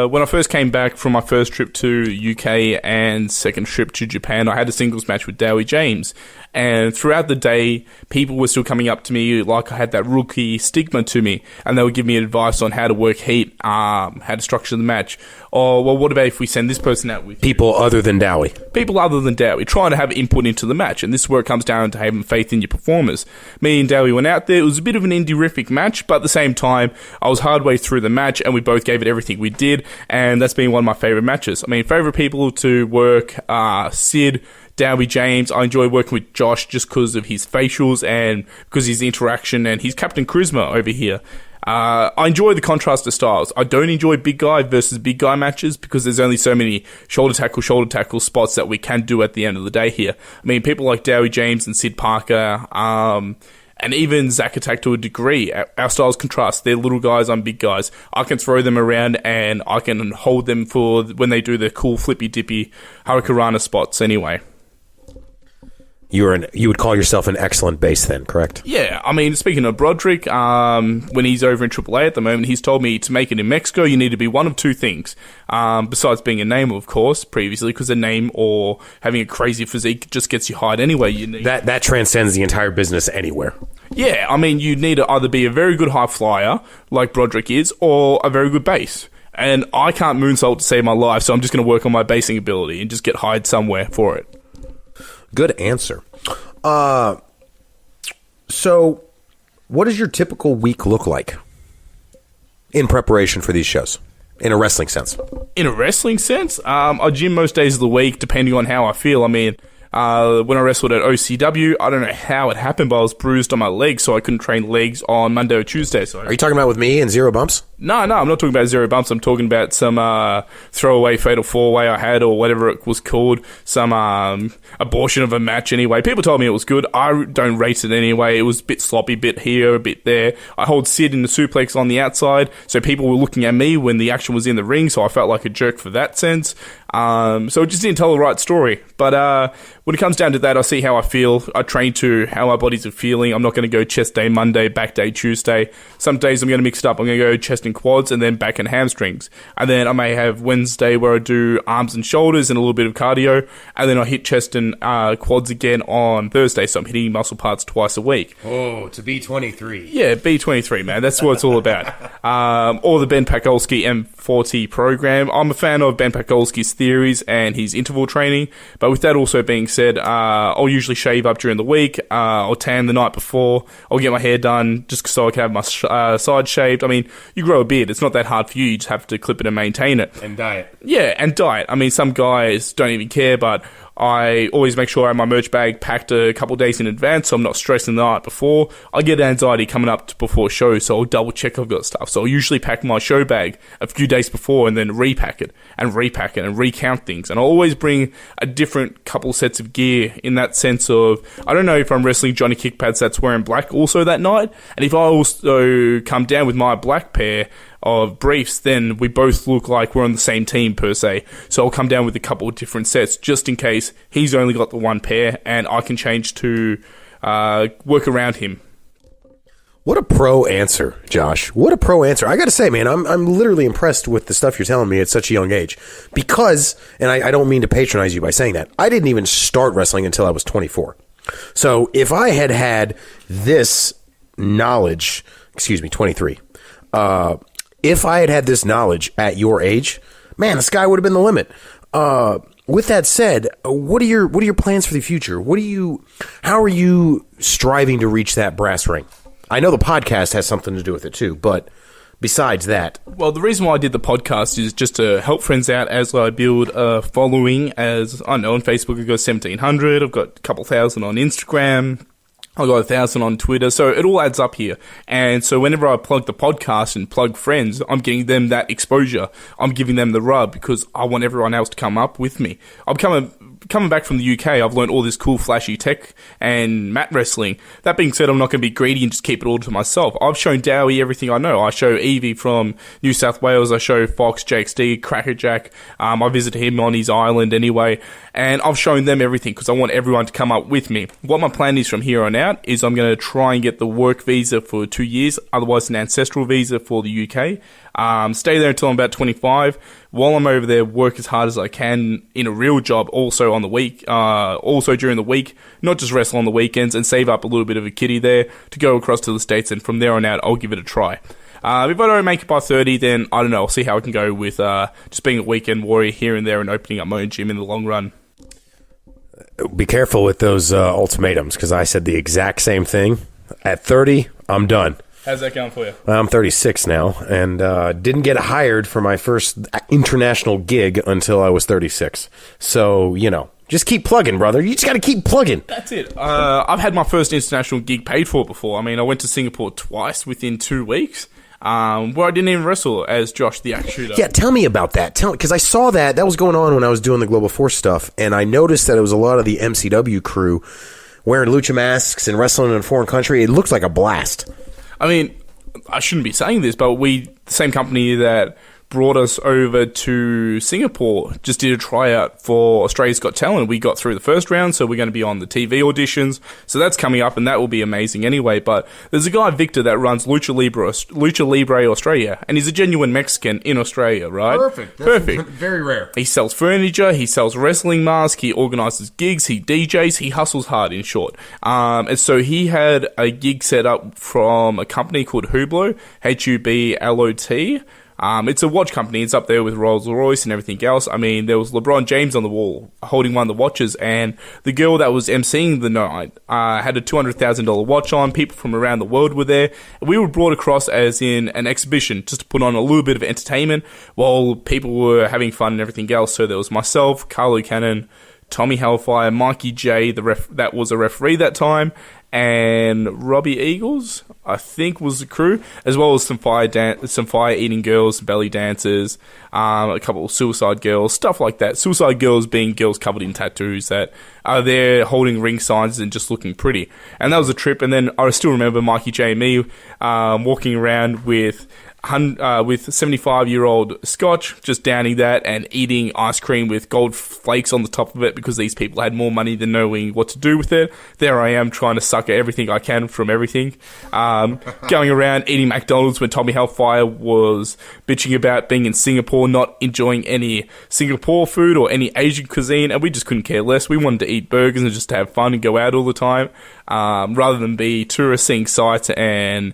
when I first came back from my first trip to UK and second trip to Japan, I had a singles match with Dowie James. And throughout the day, people were still coming up to me like I had that rookie stigma to me. And they would give me advice on how to work heat, how to structure the match. Or, well, what about if we send this person out with people other than Dowie? People other than Dowie, trying to have input into the match. And this is where it comes down to having faith in your performers. Me and Dowie went out there. It was a bit of an indie-rific match, but at the same time, I was hard way through the match and we both gave it everything we did. And that's been one of my favorite matches. I mean, favorite people to work, Sid, Dowie James. I enjoy working with Josh just because of his facials and because his interaction and his Captain Charisma over here. I enjoy the contrast of styles. I don't enjoy big guy versus big guy matches because there's only so many shoulder tackle spots that we can do at the end of the day here. I mean, people like Dowie James and Sid Parker, and even Zack Attack to a degree. Our styles contrast. They're little guys, I'm big guys. I can throw them around and I can hold them for when they do the cool flippy dippy Hurricanrana spots anyway. You would call yourself an excellent base then, correct? Yeah, I mean, speaking of Broderick, when he's over in AAA at the moment, he's told me to make it in Mexico, you need to be one of two things. Besides being a name, of course, previously, because a name or having a crazy physique just gets you hired anyway. You need that transcends the entire business anywhere. Yeah, I mean, you need to either be a very good high flyer, like Broderick is, or a very good base. And I can't moonsault to save my life, so I'm just going to work on my basing ability and just get hired somewhere for it. Good answer. So, what does your typical week look like in preparation for these shows, in a wrestling sense? In a wrestling sense, I gym most days of the week, depending on how I feel. I mean, when I wrestled at OCW, I don't know how it happened, but I was bruised on my legs, so I couldn't train legs on Monday or Tuesday. So Are you talking about with me and zero bumps? No, I'm not talking about zero bumps. I'm talking about some throwaway fatal four-way I had, or whatever it was called. Some abortion of a match anyway. People told me it was good. I don't rate it anyway. It was a bit sloppy, bit here, a bit there. I hold Sid in the suplex on the outside, so people were looking at me when the action was in the ring, so I felt like a jerk for that sense. So it just didn't tell the right story. But when it comes down to that, I see how I feel. I train to how my bodies are feeling. I'm not going to go chest day Monday, back day Tuesday. Some days I'm going to mix it up. I'm going to go chest and quads, and then back and hamstrings. And then I may have Wednesday where I do arms and shoulders and a little bit of cardio. And then I hit chest and quads again on Thursday. So I'm hitting muscle parts twice a week. Oh, to B23. Yeah, B23, man. That's what it's all about. Or the Ben Pakulski M40 program. I'm a fan of Ben Pakulski's theories and his interval training. But with that also being said, I'll usually shave up during the week. I'll tan the night before. I'll get my hair done just so I can have my side shaved. I mean, you grow a beard. It's not that hard for you. You just have to clip it and maintain it. And diet. Yeah, and diet. I mean, some guys don't even care, but I always make sure I have my merch bag packed a couple of days in advance, so I'm not stressing the night before. I get anxiety coming up before shows, so I'll double check I've got stuff. So I'll usually pack my show bag a few days before and then repack it and recount things. And I'll always bring a different couple sets of gear in that sense of, I don't know if I'm wrestling Johnny Kickpads that's wearing black also that night. And if I also come down with my black pair of briefs, then we both look like we're on the same team per se. So I'll come down with a couple of different sets just in case he's only got the one pair and I can change to work around him. What a pro answer, Josh. What a pro answer. I got to say, man, I'm literally impressed with the stuff you're telling me at such a young age. Because, and I don't mean to patronize you by saying that, I didn't even start wrestling until I was 24. So if I had this knowledge, 23, if I had this knowledge at your age, man, the sky would have been the limit. With that said, what are your plans for the future? How are you striving to reach that brass ring? I know the podcast has something to do with it too, but besides that. Well, the reason why I did the podcast is just to help friends out as I build a following. As I know, on Facebook I've got 1,700, I've got a couple thousand on Instagram, I've got 1,000 on Twitter, so it all adds up here. And so whenever I plug the podcast and plug friends, I'm getting them that exposure. I'm giving them the rub because I want everyone else to come up with me. I'm coming back from the UK, I've learned all this cool flashy tech and mat wrestling. That being said, I'm not going to be greedy and just keep it all to myself. I've shown Dowie everything I know. I show Evie from New South Wales. I show Fox, JXD, Krackerjak. I visit him on his island anyway. And I've shown them everything because I want everyone to come up with me. What my plan is from here on out is I'm going to try and get the work visa for 2 years, otherwise an ancestral visa for the UK. Stay there until I'm about 25. While I'm over there, work as hard as I can in a real job also on the week, also during the week, not just wrestle on the weekends, and save up a little bit of a kitty there to go across to the States, and from there on out, I'll give it a try. If I don't make it by 30, then I don't know, I'll see how I can go with just being a weekend warrior here and there and opening up my own gym in the long run. Be careful with those ultimatums, because I said the exact same thing. At 30, I'm done. How's that going for you? I'm 36 now, and didn't get hired for my first international gig until I was 36. So, just keep plugging, brother. You just got to keep plugging. That's it. I've had my first international gig paid for before. I mean, I went to Singapore twice within 2 weeks, where I didn't even wrestle as Josh the Axe Shooter. Yeah, tell me about that. Because I saw that was going on when I was doing the Global Force stuff, and I noticed that it was a lot of the MCW crew wearing lucha masks and wrestling in a foreign country. It looks like a blast. I mean, I shouldn't be saying this, but the same company that brought us over to Singapore just did a tryout for Australia's Got Talent. We got through the first round, so we're going to be on the TV auditions. So that's coming up, and that will be amazing anyway. But there's a guy, Victor, that runs Lucha Libre Australia, and he's a genuine Mexican in Australia, right? Perfect. That's very rare. He sells furniture, he sells wrestling masks, he organises gigs, he DJs, he hustles hard, in short. And so he had a gig set up from a company called Hublot, Hublot. It's a watch company. It's up there with Rolls-Royce and everything else. I mean, there was LeBron James on the wall holding one of the watches, and the girl that was emceeing the night had a $200,000 watch on. People from around the world were there. We were brought across as in an exhibition, just to put on a little bit of entertainment while people were having fun and everything else. So there was myself, Carlo Cannon, Tommy Hellfire, Mikey J, that was a referee that time, and Robbie Eagles, I think, was the crew, as well as some fire-eating girls, belly dancers, a couple of suicide girls, stuff like that. Suicide girls being girls covered in tattoos that are there holding ring signs and just looking pretty. And that was a trip. And then I still remember Mikey J and me walking around with 75-year-old scotch, just downing that and eating ice cream with gold flakes on the top of it because these people had more money than knowing what to do with it. There I am trying to suck everything I can from everything. Going around eating McDonald's when Tommy Hellfire was bitching about being in Singapore, not enjoying any Singapore food or any Asian cuisine, and we just couldn't care less. We wanted to eat burgers and just have fun and go out all the time, rather than be tourists seeing sights and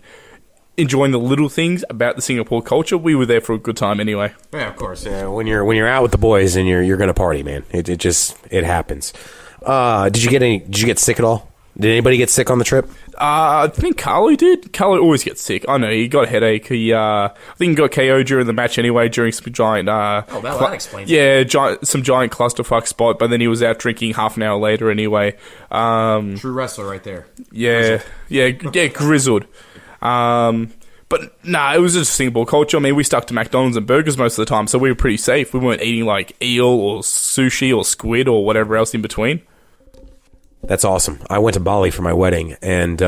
enjoying the little things about the Singapore culture. We were there for a good time anyway. Yeah, of course. Yeah, when you're out with the boys and you're gonna party, man. It happens. Did you get sick at all? Did anybody get sick on the trip? I think Carlo did. Carlo always gets sick. I know, he got a headache. I think he got KO during the match anyway, during some giant... that explains it. Yeah, some giant clusterfuck spot, but then he was out drinking half an hour later anyway. True wrestler right there. Yeah, grizzled. But nah, it was just Singapore culture. I mean, we stuck to McDonald's and burgers most of the time, so we were pretty safe. We weren't eating like eel or sushi or squid or whatever else in between. That's awesome. I went to Bali for my wedding, and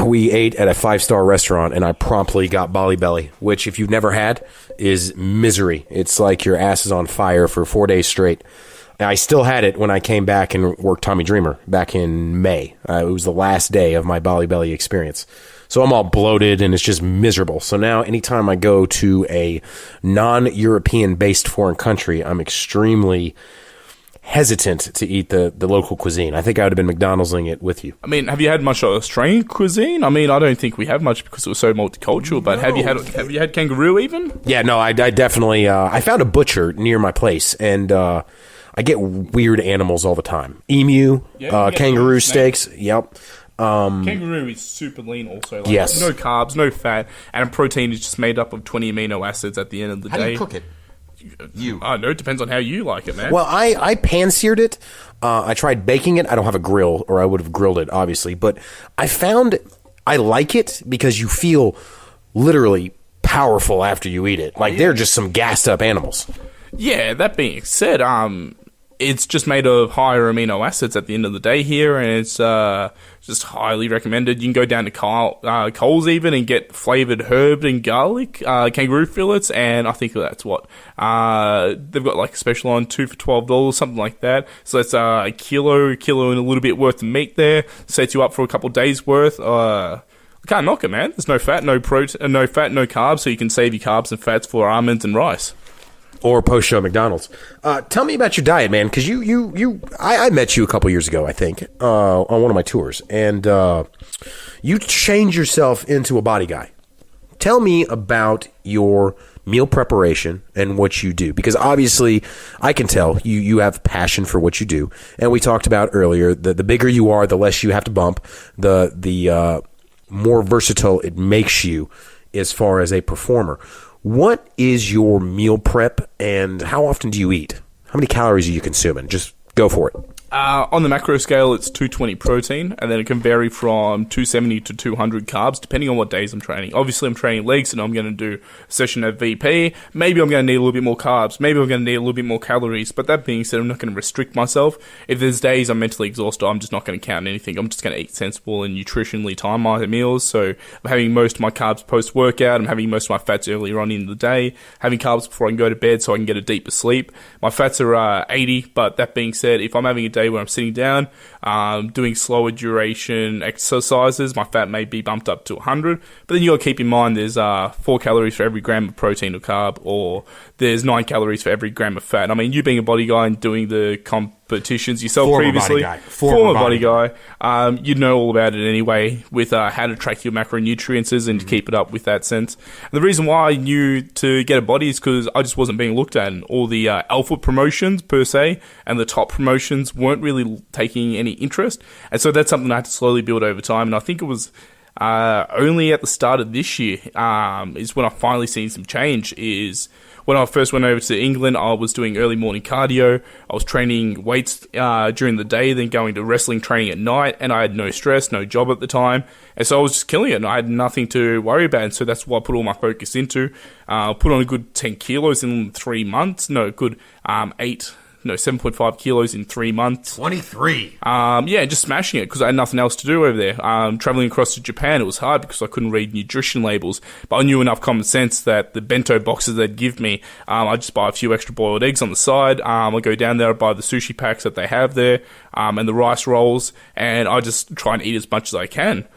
we ate at a 5-star restaurant, and I promptly got Bali belly, which, if you've never had, is misery. It's like your ass is on fire for 4 days straight. I still had it when I came back and worked Tommy Dreamer back in May. It was the last day of my Bali belly experience. So I'm all bloated, and it's just miserable. So now anytime I go to a non-European-based foreign country, I'm extremely hesitant to eat the local cuisine. I think I would have been McDonald'sing it with you. I mean, have you had much Australian cuisine? I mean, I don't think we have much because it was so multicultural, but have you had kangaroo even? Yeah, no, I definitely... I found a butcher near my place, and I get weird animals all the time. Emu, kangaroo steaks, yep. Kangaroo is super lean also. Like, yes. No carbs, no fat, and protein is just made up of 20 amino acids at the end of the day. How do you cook it? I know, it depends on how you like it, man. Well, I pan-seared it. I tried baking it. I don't have a grill, or I would have grilled it, obviously. But I found I like it because you feel literally powerful after you eat it. Like, they're just some gassed-up animals. Yeah, that being said, it's just made of higher amino acids at the end of the day here, and it's just highly recommended. You can go down to Coles even and get flavoured herb and garlic kangaroo fillets, and I think that's what they've got like a special on 2 for $12, something like that. So that's a kilo and a little bit worth of meat there. Sets you up for a couple of days worth. I can't knock it, man. There's no fat, no protein, no fat, no carbs, so you can save your carbs and fats for almonds and rice. Or post-show McDonald's. Tell me about your diet, man, because I met you a couple years ago, I think, on one of my tours, and you changed yourself into a body guy. Tell me about your meal preparation and what you do, because obviously I can tell you have passion for what you do, and we talked about earlier that the bigger you are, the less you have to bump, the more versatile it makes you as far as a performer. What is your meal prep, and how often do you eat? How many calories are you consuming? Just go for it. On the macro scale, it's 220 protein, and then it can vary from 270 to 200 carbs, depending on what days I'm training. Obviously, I'm training legs, and I'm going to do a session at VP. Maybe I'm going to need a little bit more carbs. Maybe I'm going to need a little bit more calories. But that being said, I'm not going to restrict myself. If there's days I'm mentally exhausted, I'm just not going to count anything. I'm just going to eat sensible and nutritionally time my meals. So I'm having most of my carbs post-workout. I'm having most of my fats earlier on in the day. Having carbs before I can go to bed so I can get a deeper sleep. My fats are 80, but that being said, if I'm having a day where I'm sitting down, doing slower duration exercises, my fat may be bumped up to 100. But then you got to keep in mind there's 4 calories for every gram of protein or carb, or there's 9 calories for every gram of fat. I mean, you being a body guy and doing the competitions yourself Former previously. body guy. Former body guy. You'd know all about it anyway with how to track your macronutrients and to keep it up with that sense. And the reason why I knew to get a body is because I just wasn't being looked at, and all the alpha promotions per se and the top promotions weren't really taking any interest. And so that's something I had to slowly build over time. And I think it was only at the start of this year is when I finally seen some change. Is when I first went over to England, I was doing early morning cardio. I was training weights during the day, then going to wrestling training at night, and I had no stress, no job at the time. And so I was just killing it, and I had nothing to worry about. And so that's what I put all my focus into. Put on a good 10 kilos in 3 months. No, good 7.5 kilos in 3 months. 23. Just smashing it because I had nothing else to do over there. Traveling across to Japan, it was hard because I couldn't read nutrition labels, but I knew enough common sense that the bento boxes they'd give me, I just buy a few extra boiled eggs on the side. I go down there, I buy the sushi packs that they have there, and the rice rolls, and I just try and eat as much as I can.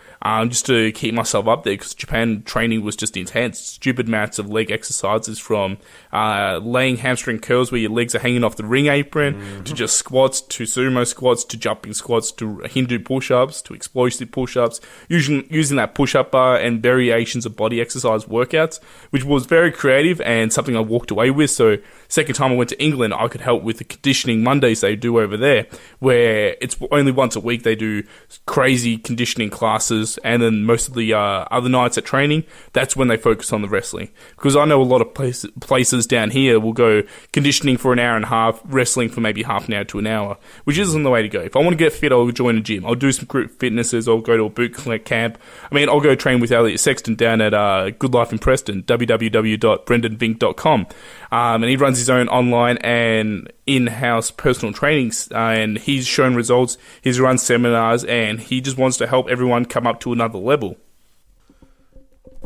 Just to keep myself up there, because Japan training was just intense. Stupid amounts of leg exercises, from laying hamstring curls where your legs are hanging off the ring apron, to just squats, to sumo squats, to jumping squats, to Hindu push-ups, to explosive push-ups, using that push-up bar and variations of body exercise workouts, which was very creative and something I walked away with. So second time I went to England, I could help with the conditioning Mondays they do over there, where it's only once a week they do crazy conditioning classes, and then most of the other nights at training, that's when they focus on the wrestling. Because I know a lot of places down here will go conditioning for an hour and a half, wrestling for maybe half an hour to an hour, which isn't the way to go. If I want to get fit, I'll join a gym. I'll do some group fitnesses. I'll go to a boot camp. I'll go train with Elliot Sexton down at Good Life in Preston, www.brendanvink.com. And he runs his own online and in-house personal trainings, and he's shown results. He's run seminars, and he just wants to help everyone come up to another level.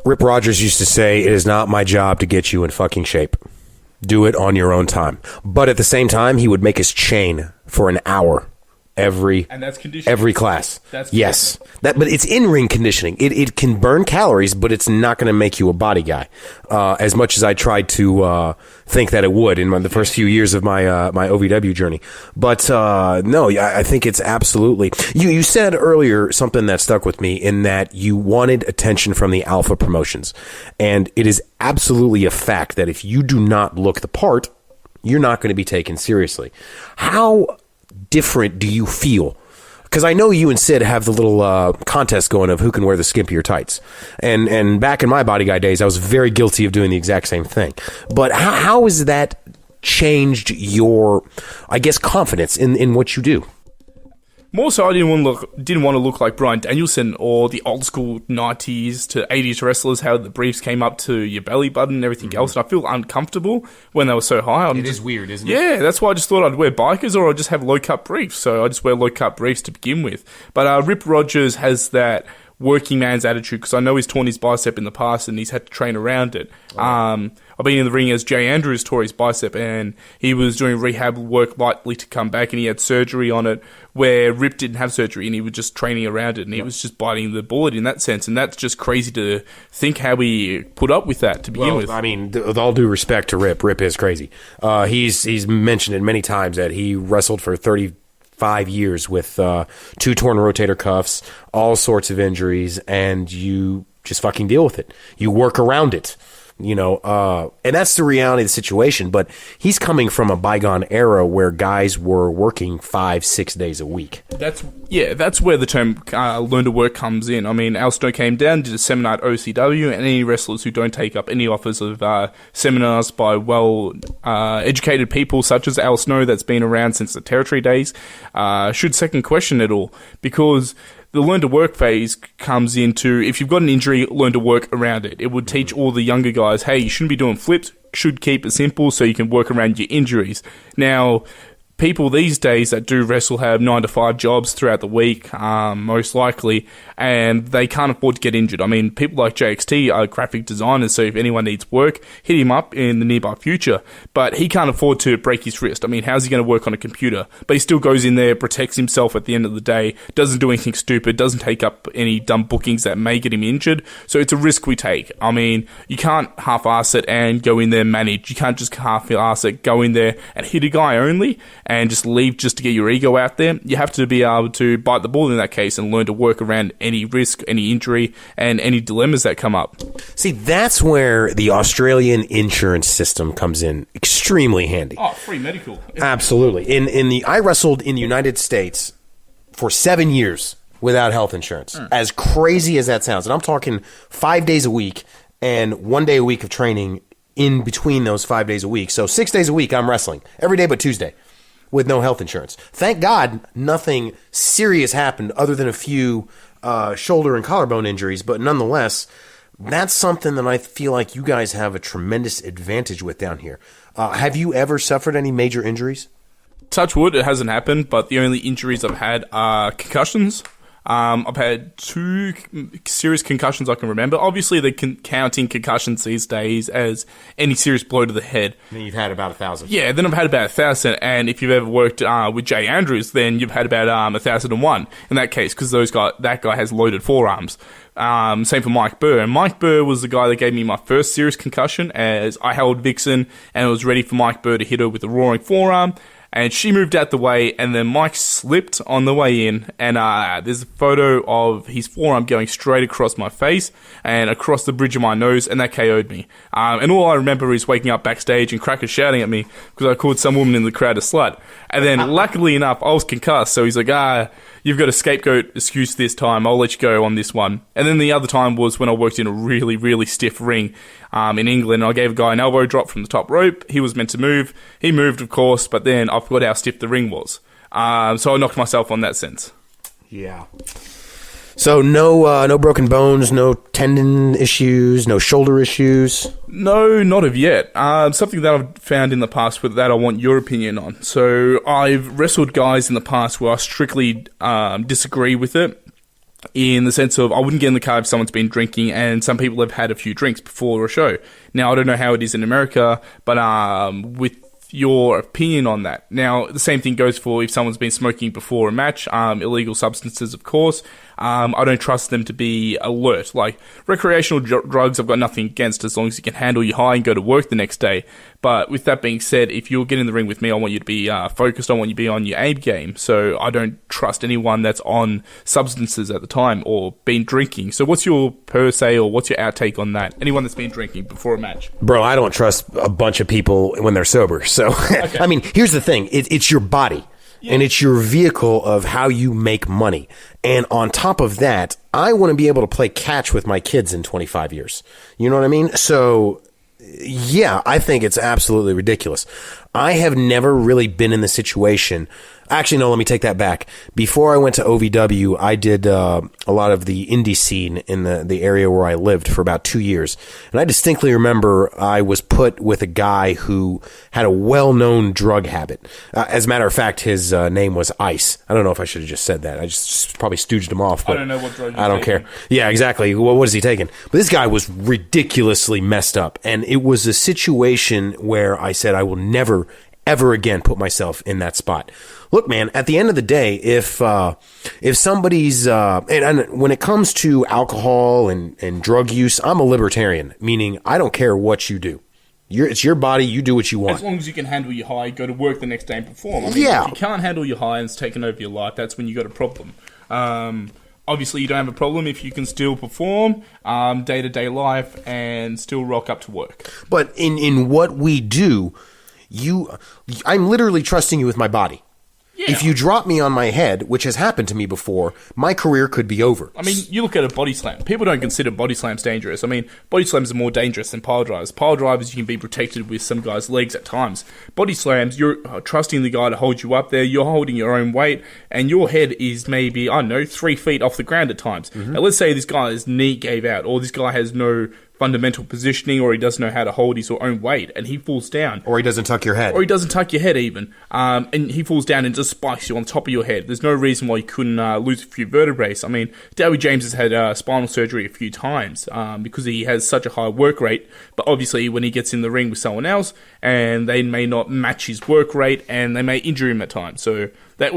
Rip Rogers used to say, "It is not my job to get you in fucking shape. Do it on your own time." But at the same time, he would make us chain for an hour every class. Yes. But it's in-ring conditioning. It can burn calories, but it's not going to make you a body guy. As much as I tried to think that it would in the first few years of my OVW journey. But no, I think it's absolutely... You said earlier something that stuck with me, in that you wanted attention from the alpha promotions. And it is absolutely a fact that if you do not look the part, you're not going to be taken seriously. How different do you feel? Because I know you and Sid have the little contest going of who can wear the skimpier tights. And back in my body guy days, I was very guilty of doing the exact same thing. But how has that changed your, I guess, confidence in what you do? More so, I didn't want to look like Bryan Danielson or the old school 90s to 80s wrestlers, how the briefs came up to your belly button and everything else. And I feel uncomfortable when they were so high. It is weird, isn't it? Yeah, that's why I just thought I'd wear bikers, or I'd just have low-cut briefs. So I just wear low-cut briefs to begin with. But Rip Rogers has that working man's attitude, because I know he's torn his bicep in the past and he's had to train around it. I've been in the ring as Jay Andrews tore his bicep, and he was doing rehab work likely to come back, and he had surgery on it, where Rip didn't have surgery and he was just training around it, and he was just biting the bullet in that sense. And that's just crazy to think how he put up with that to begin with. I mean, with all due respect to Rip is crazy. He's mentioned it many times that he wrestled for 35 years with 2 torn rotator cuffs, all sorts of injuries, and you just fucking deal with it. You work around it. And that's the reality of the situation. But he's coming from a bygone era where guys were working 5-6 days a week. That's where the term learn to work comes in. I mean, Al Snow came down, did a seminar at OCW, and any wrestlers who don't take up any offers of seminars by educated people such as Al Snow, that's been around since the territory days, should second question it all, because the learn to work phase comes into, if you've got an injury, learn to work around it. It would teach all the younger guys, hey, you shouldn't be doing flips, should keep it simple so you can work around your injuries. Now, people these days that do wrestle have 9-to-5 jobs throughout the week, most likely, and they can't afford to get injured. I mean, people like JXT are graphic designers, so if anyone needs work, hit him up in the nearby future. But he can't afford to break his wrist. I mean, how's he going to work on a computer? But he still goes in there, protects himself at the end of the day, doesn't do anything stupid, doesn't take up any dumb bookings that may get him injured. So it's a risk we take. I mean, you can't half-ass it and go in there and manage. You can't just half-ass it, go in there and hit a guy only and just leave just to get your ego out there. You have to be able to bite the bullet in that case and learn to work around any risk, any injury, and any dilemmas that come up. See, that's where the Australian insurance system comes in extremely handy. Oh, free medical. Absolutely. I wrestled in the United States for 7 years without health insurance. As crazy as that sounds. And I'm talking 5 days a week and 1 day a week of training in between those 5 days a week. So 6 days a week I'm wrestling. Every day but Tuesday with no health insurance. Thank God nothing serious happened other than a few shoulder and collarbone injuries. But nonetheless, that's something that I feel like you guys have a tremendous advantage with down here. Have you ever suffered any major injuries? Touch wood, it hasn't happened, but the only injuries I've had are concussions. I've had 2 serious concussions I can remember. Obviously, they're counting concussions these days as any serious blow to the head. Then you've had about 1,000. Yeah, then I've had about 1,000. And if you've ever worked with Jay Andrews, then you've had about 1,001 in that case, because that guy has loaded forearms. Same for Mike Burr. And Mike Burr was the guy that gave me my first serious concussion, as I held Vixen and was ready for Mike Burr to hit her with a roaring forearm. And she moved out the way, and then Mike slipped on the way in, and there's a photo of his forearm going straight across my face and across the bridge of my nose, and that KO'd me. And all I remember is waking up backstage and Cracker shouting at me because I called some woman in the crowd a slut. And then, luckily enough, I was concussed, so he's like, you've got a scapegoat excuse this time, I'll let you go on this one. And then the other time was when I worked in a really, really stiff ring in England. I gave a guy an elbow drop from the top rope. He was meant to move. He moved, of course, but then I forgot how stiff the ring was. So I knocked myself on that sense. Yeah. So no broken bones, no tendon issues, no shoulder issues? No, not of yet. Something that I've found in the past that I want your opinion on. So I've wrestled guys in the past where I strictly disagree with it, in the sense of I wouldn't get in the car if someone's been drinking, and some people have had a few drinks before a show. Now, I don't know how it is in America, but with your opinion on that. Now, the same thing goes for if someone's been smoking before a match, illegal substances, of course. I don't trust them to be alert. Like, recreational drugs, I've got nothing against as long as you can handle your high and go to work the next day. But with that being said, if you'll get in the ring with me, I want you to be focused. I want you to be on your aim game. So I don't trust anyone that's on substances at the time or been drinking. So what's your per se, or what's your outtake on that? Anyone that's been drinking before a match? Bro, I don't trust a bunch of people when they're sober. So, okay. I mean, here's the thing. It's your body. Yeah. And it's your vehicle of how you make money. And on top of that, I want to be able to play catch with my kids in 25 years. You know what I mean? So, yeah, I think it's absolutely ridiculous. I have never really been in the situation. Actually, no, let me take that back. Before I went to OVW, I did a lot of the indie scene in the area where I lived for about 2 years. And I distinctly remember I was put with a guy who had a well-known drug habit. As a matter of fact, his name was Ice. I don't know if I should have just said that. I just probably stooged him off. But I don't know what drug I don't care. Yeah, exactly. Well, what is he taking? But this guy was ridiculously messed up. And it was a situation where I said I will never, ever again put myself in that spot. Look, man, at the end of the day, if somebody's, and when it comes to alcohol and drug use, I'm a libertarian, meaning I don't care what you do. It's your body, you do what you want. As long as you can handle your high, go to work the next day and perform. I mean, yeah. If you can't handle your high and it's taken over your life, that's when you got a problem. Obviously, you don't have a problem if you can still perform day-to-day life and still rock up to work. But in what we do, I'm literally trusting you with my body. Yeah. If you drop me on my head, which has happened to me before, my career could be over. I mean, you look at a body slam. People don't consider body slams dangerous. I mean, body slams are more dangerous than pile drivers. Pile drivers, you can be protected with some guy's legs at times. Body slams, you're trusting the guy to hold you up there. You're holding your own weight, and your head is maybe, 3 feet off the ground at times. Mm-hmm. Now, let's say this guy's knee gave out, or this guy has no fundamental positioning, or he doesn't know how to hold his own weight, and he falls down. Or he doesn't tuck your head. Or he doesn't tuck your head even. And he falls down and just spikes you on top of your head. There's no reason why you couldn't lose a few vertebrae. I mean, David James has had spinal surgery a few times because he has such a high work rate. But obviously, when he gets in the ring with someone else, and they may not match his work rate, and they may injure him at times. So that's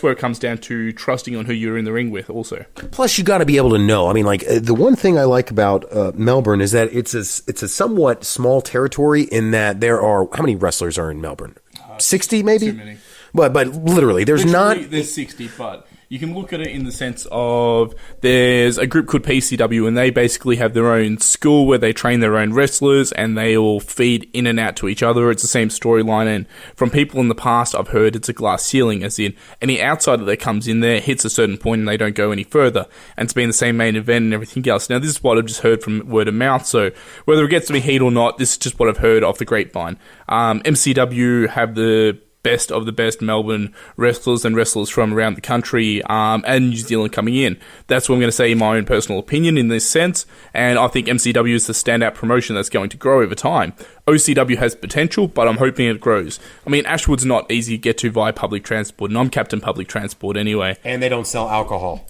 where it comes down to trusting on who you're in the ring with also. Plus, you got to be able to know. I mean, like, the one thing I like about Melbourne is that it's a somewhat small territory in that there are, how many wrestlers are in Melbourne? 60 maybe? Too many. But literally, there's Literally, not... There's 60, but you can look at it in the sense of there's a group called PCW, and they basically have their own school where they train their own wrestlers, and they all feed in and out to each other. It's the same storyline, and from people in the past, I've heard it's a glass ceiling, as in any outsider that comes in there hits a certain point and they don't go any further, and it's been the same main event and everything else. Now, this is what I've just heard from word of mouth, so whether it gets me heat or not, this is just what I've heard off the grapevine. MCW have the best of the best Melbourne wrestlers and wrestlers from around the country and New Zealand coming in. That's what I'm going to say in my own personal opinion in this sense, and I think MCW is the standout promotion that's going to grow over time. OCW has potential, but I'm hoping it grows. I mean, Ashwood's not easy to get to via public transport, and I'm Captain Public Transport anyway. And they don't sell alcohol.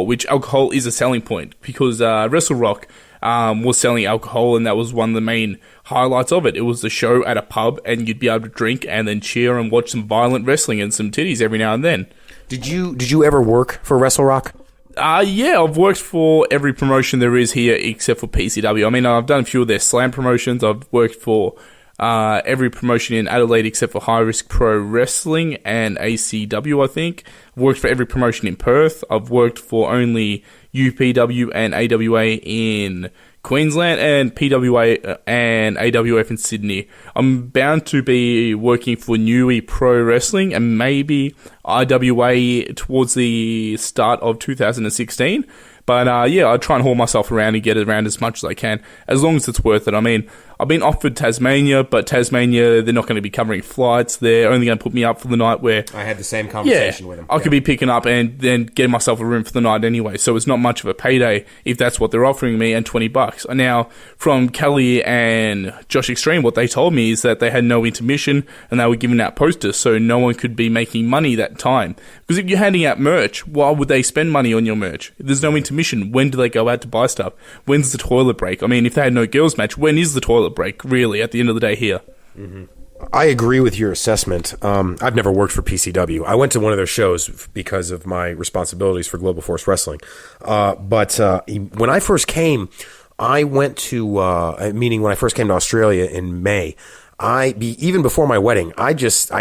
Which alcohol is a selling point, because Wrestle Rock was selling alcohol, and that was one of the main highlights of it. It was the show at a pub, and you'd be able to drink and then cheer and watch some violent wrestling and some titties every now and then. Did you ever work for Wrestle Rock? Yeah, I've worked for every promotion there is here except for PCW. I mean, I've done a few of their slam promotions. I've worked for every promotion in Adelaide except for High Risk Pro Wrestling and ACW, I think. I've worked for every promotion in Perth. I've worked for only UPW and AWA in Queensland, and PWA and AWF in Sydney. I'm bound to be working for Newey Pro Wrestling and maybe IWA towards the start of 2016. But yeah, I try and haul myself around and get around as much as I can, as long as it's worth it. I mean, I've been offered Tasmania, but Tasmania, they're not going to be covering flights. They're only going to put me up for the night where... I had the same conversation with them. I could be picking up and then getting myself a room for the night anyway, so it's not much of a payday if that's what they're offering me, and $20. Now, from Kelly and Josh Extreme, what they told me is that they had no intermission and they were giving out posters, so no one could be making money that time. Because if you're handing out merch, why would they spend money on your merch? If there's no intermission, when do they go out to buy stuff? When's the toilet break? I mean, if they had no girls match, when is the toilet break, really, at the end of the day here? Mm-hmm. I agree with your assessment. I've never worked for PCW. I went to one of their shows because of my responsibilities for Global Force Wrestling. But when I first came, I went to, meaning when I first came to Australia in May, even before my wedding, I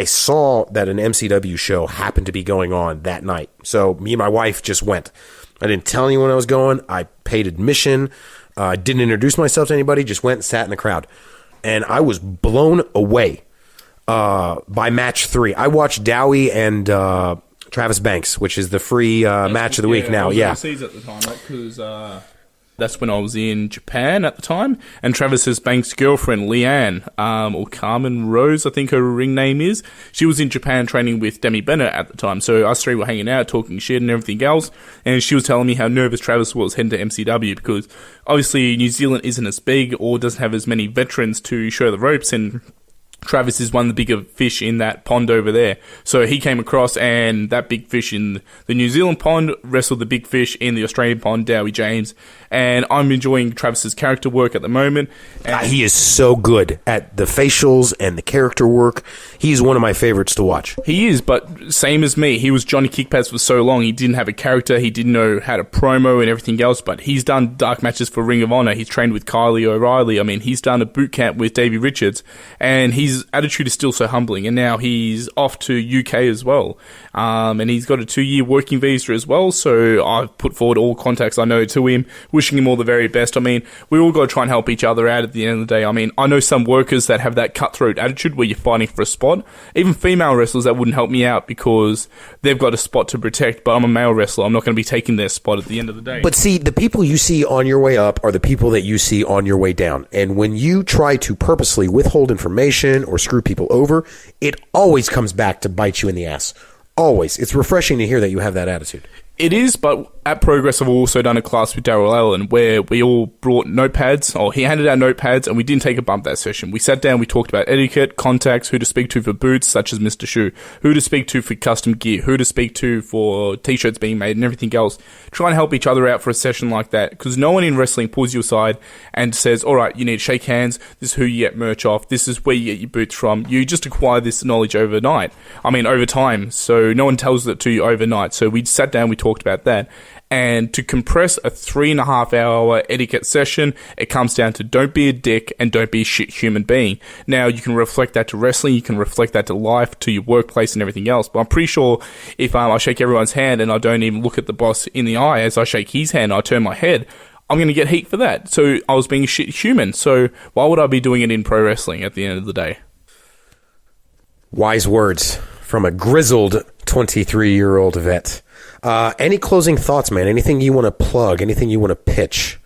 saw that an MCW show happened to be going on that night. So me and my wife just went. I didn't tell anyone I was going. I paid admission. Didn't introduce myself to anybody. Just went and sat in the crowd. And I was blown away by match 3. I watched Dowie and Travis Banks, which is the free match of the week now. I was overseas at the time, right? Because that's when I was in Japan at the time. And Travis Banks' girlfriend, Leanne, or Carmen Rose, I think her ring name is, she was in Japan training with Demi Bennett at the time. So us three were hanging out, talking shit and everything else. And she was telling me how nervous Travis was heading to MCW because obviously New Zealand isn't as big or doesn't have as many veterans to show the ropes, and Travis is one of the bigger fish in that pond over there. So he came across, and that big fish in the New Zealand pond wrestled the big fish in the Australian pond, Dowie James. And I'm enjoying Travis's character work at the moment. He is so good at the facials and the character work. He's one of my favorites to watch. He is, but same as me. He was Johnny Kickpads for so long. He didn't have a character. He didn't know how to promo and everything else, but he's done dark matches for Ring of Honor. He's trained with Kylie O'Reilly. I mean, he's done a boot camp with Davey Richards, and his attitude is still so humbling. And now he's off to UK as well. And he's got a 2-year working visa as well, so I've put forward all contacts I know to him, wishing him all the very best. I mean, we all got to try and help each other out at the end of the day. I mean, I know some workers that have that cutthroat attitude where you're fighting for a spot. Even female wrestlers that wouldn't help me out because they've got a spot to protect, but I'm a male wrestler. I'm not going to be taking their spot at the end of the day. But see, the people you see on your way up are the people that you see on your way down. And when you try to purposely withhold information or screw people over, it always comes back to bite you in the ass. Always. It's refreshing to hear that you have that attitude. It is, but at Progress I've also done a class with Daryl Allen where we all brought notepads, or he handed out notepads, and we didn't take a bump that session. We sat down, we talked about etiquette, contacts, who to speak to for boots, such as Mr. Shoe, who to speak to for custom gear, who to speak to for t-shirts being made and everything else. Try and help each other out for a session like that, because no one in wrestling pulls you aside and says, alright, you need to shake hands, this is who you get merch off, this is where you get your boots from. You just acquire this knowledge over time, so no one tells it to you overnight. So we sat down, we talked talked about that. And to compress a 3.5 hour etiquette session, it comes down to don't be a dick and don't be a shit human being. Now, you can reflect that to wrestling, you can reflect that to life, to your workplace and everything else. But I'm pretty sure if I shake everyone's hand and I don't even look at the boss in the eye as I shake his hand, I turn my head, I'm going to get heat for that. So I was being a shit human. So why would I be doing it in pro wrestling at the end of the day? Wise words from a grizzled 23-year-old vet. Any closing thoughts, man? Anything you want to plug? Anything you want to pitch?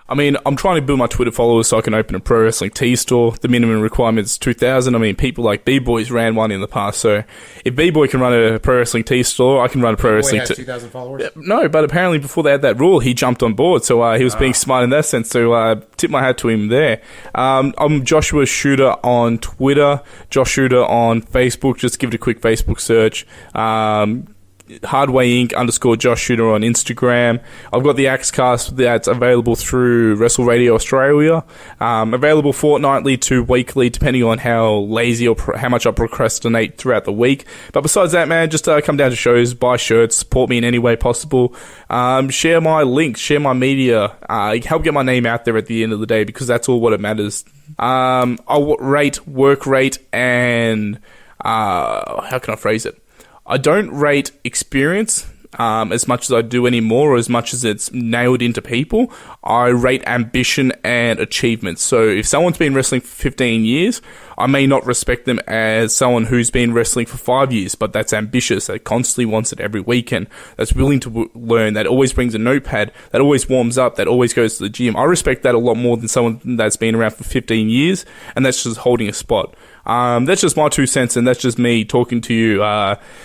I mean, I'm trying to build my Twitter followers so I can open a pro wrestling tee store. The minimum requirement is 2,000. I mean, people like B-Boys ran one in the past. So if B-Boy can run a pro wrestling tee store, I can run a pro wrestling... B-Boy has 2,000 followers? No, but apparently before they had that rule, he jumped on board. So he was being smart in that sense. So tip my hat to him there. I'm Joshua Shooter on Twitter, Josh Shooter on Facebook. Just give it a quick Facebook search. Hardway Inc. _ Josh Shooter on Instagram. I've got the AxeCast that's available through Wrestle Radio Australia. Available fortnightly to weekly, depending on how lazy or how much I procrastinate throughout the week. But besides that, man, just come down to shows, buy shirts, support me in any way possible. Share my links, share my media, help get my name out there at the end of the day, because that's all what it matters. I'll rate, work rate, and how can I phrase it? I don't rate experience as much as I do anymore, or as much as it's nailed into people. I rate ambition and achievement. So if someone's been wrestling for 15 years, I may not respect them as someone who's been wrestling for 5 years, but that's ambitious, that constantly wants it every weekend, that's willing to learn, that always brings a notepad, that always warms up, that always goes to the gym. I respect that a lot more than someone that's been around for 15 years, and that's just holding a spot. That's just my 2 cents, and that's just me talking to you,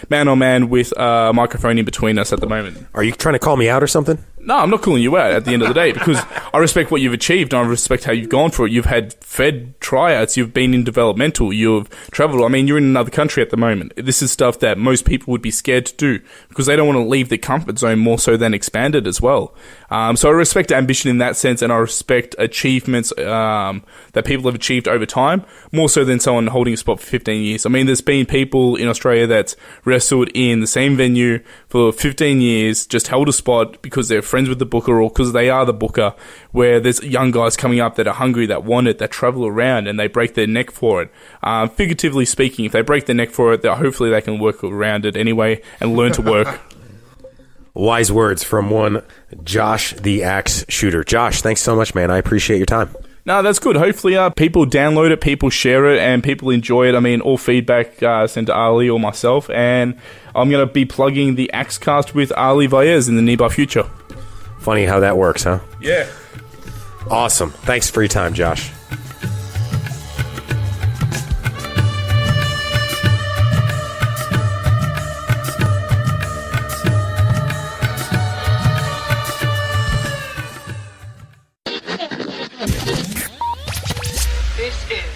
man on man, with a microphone in between us at the moment. Are you trying to call me out or something? No, I'm not calling you out at the end of the day, because I respect what you've achieved, and I respect how you've gone for it. You've had fed tryouts, you've been in developmental, you've travelled. I mean, you're in another country at the moment. This is stuff that most people would be scared to do, because they don't want to leave their comfort zone more so than expand it as well. So I respect ambition in that sense, and I respect achievements that people have achieved over time, more so than someone holding a spot for 15 years. I mean, there's been people in Australia that's wrestled in the same venue for 15 years, just held a spot because they're friends with the booker or because they are the booker, where there's young guys coming up that are hungry, that want it, that travel around, and they break their neck for it. Figuratively speaking, if they break their neck for it, hopefully they can work around it anyway and learn to work. Wise words from one Josh the Axe Shooter. Josh, thanks so much, man. I appreciate your time. No, that's good. Hopefully people download it, people share it, and people enjoy it. I mean, all feedback sent to Ali or myself, and I'm going to be plugging the AxeCast with Ali Vaez in the nearby future. Funny how that works, huh? Yeah. Awesome. Thanks for your time, Josh. This is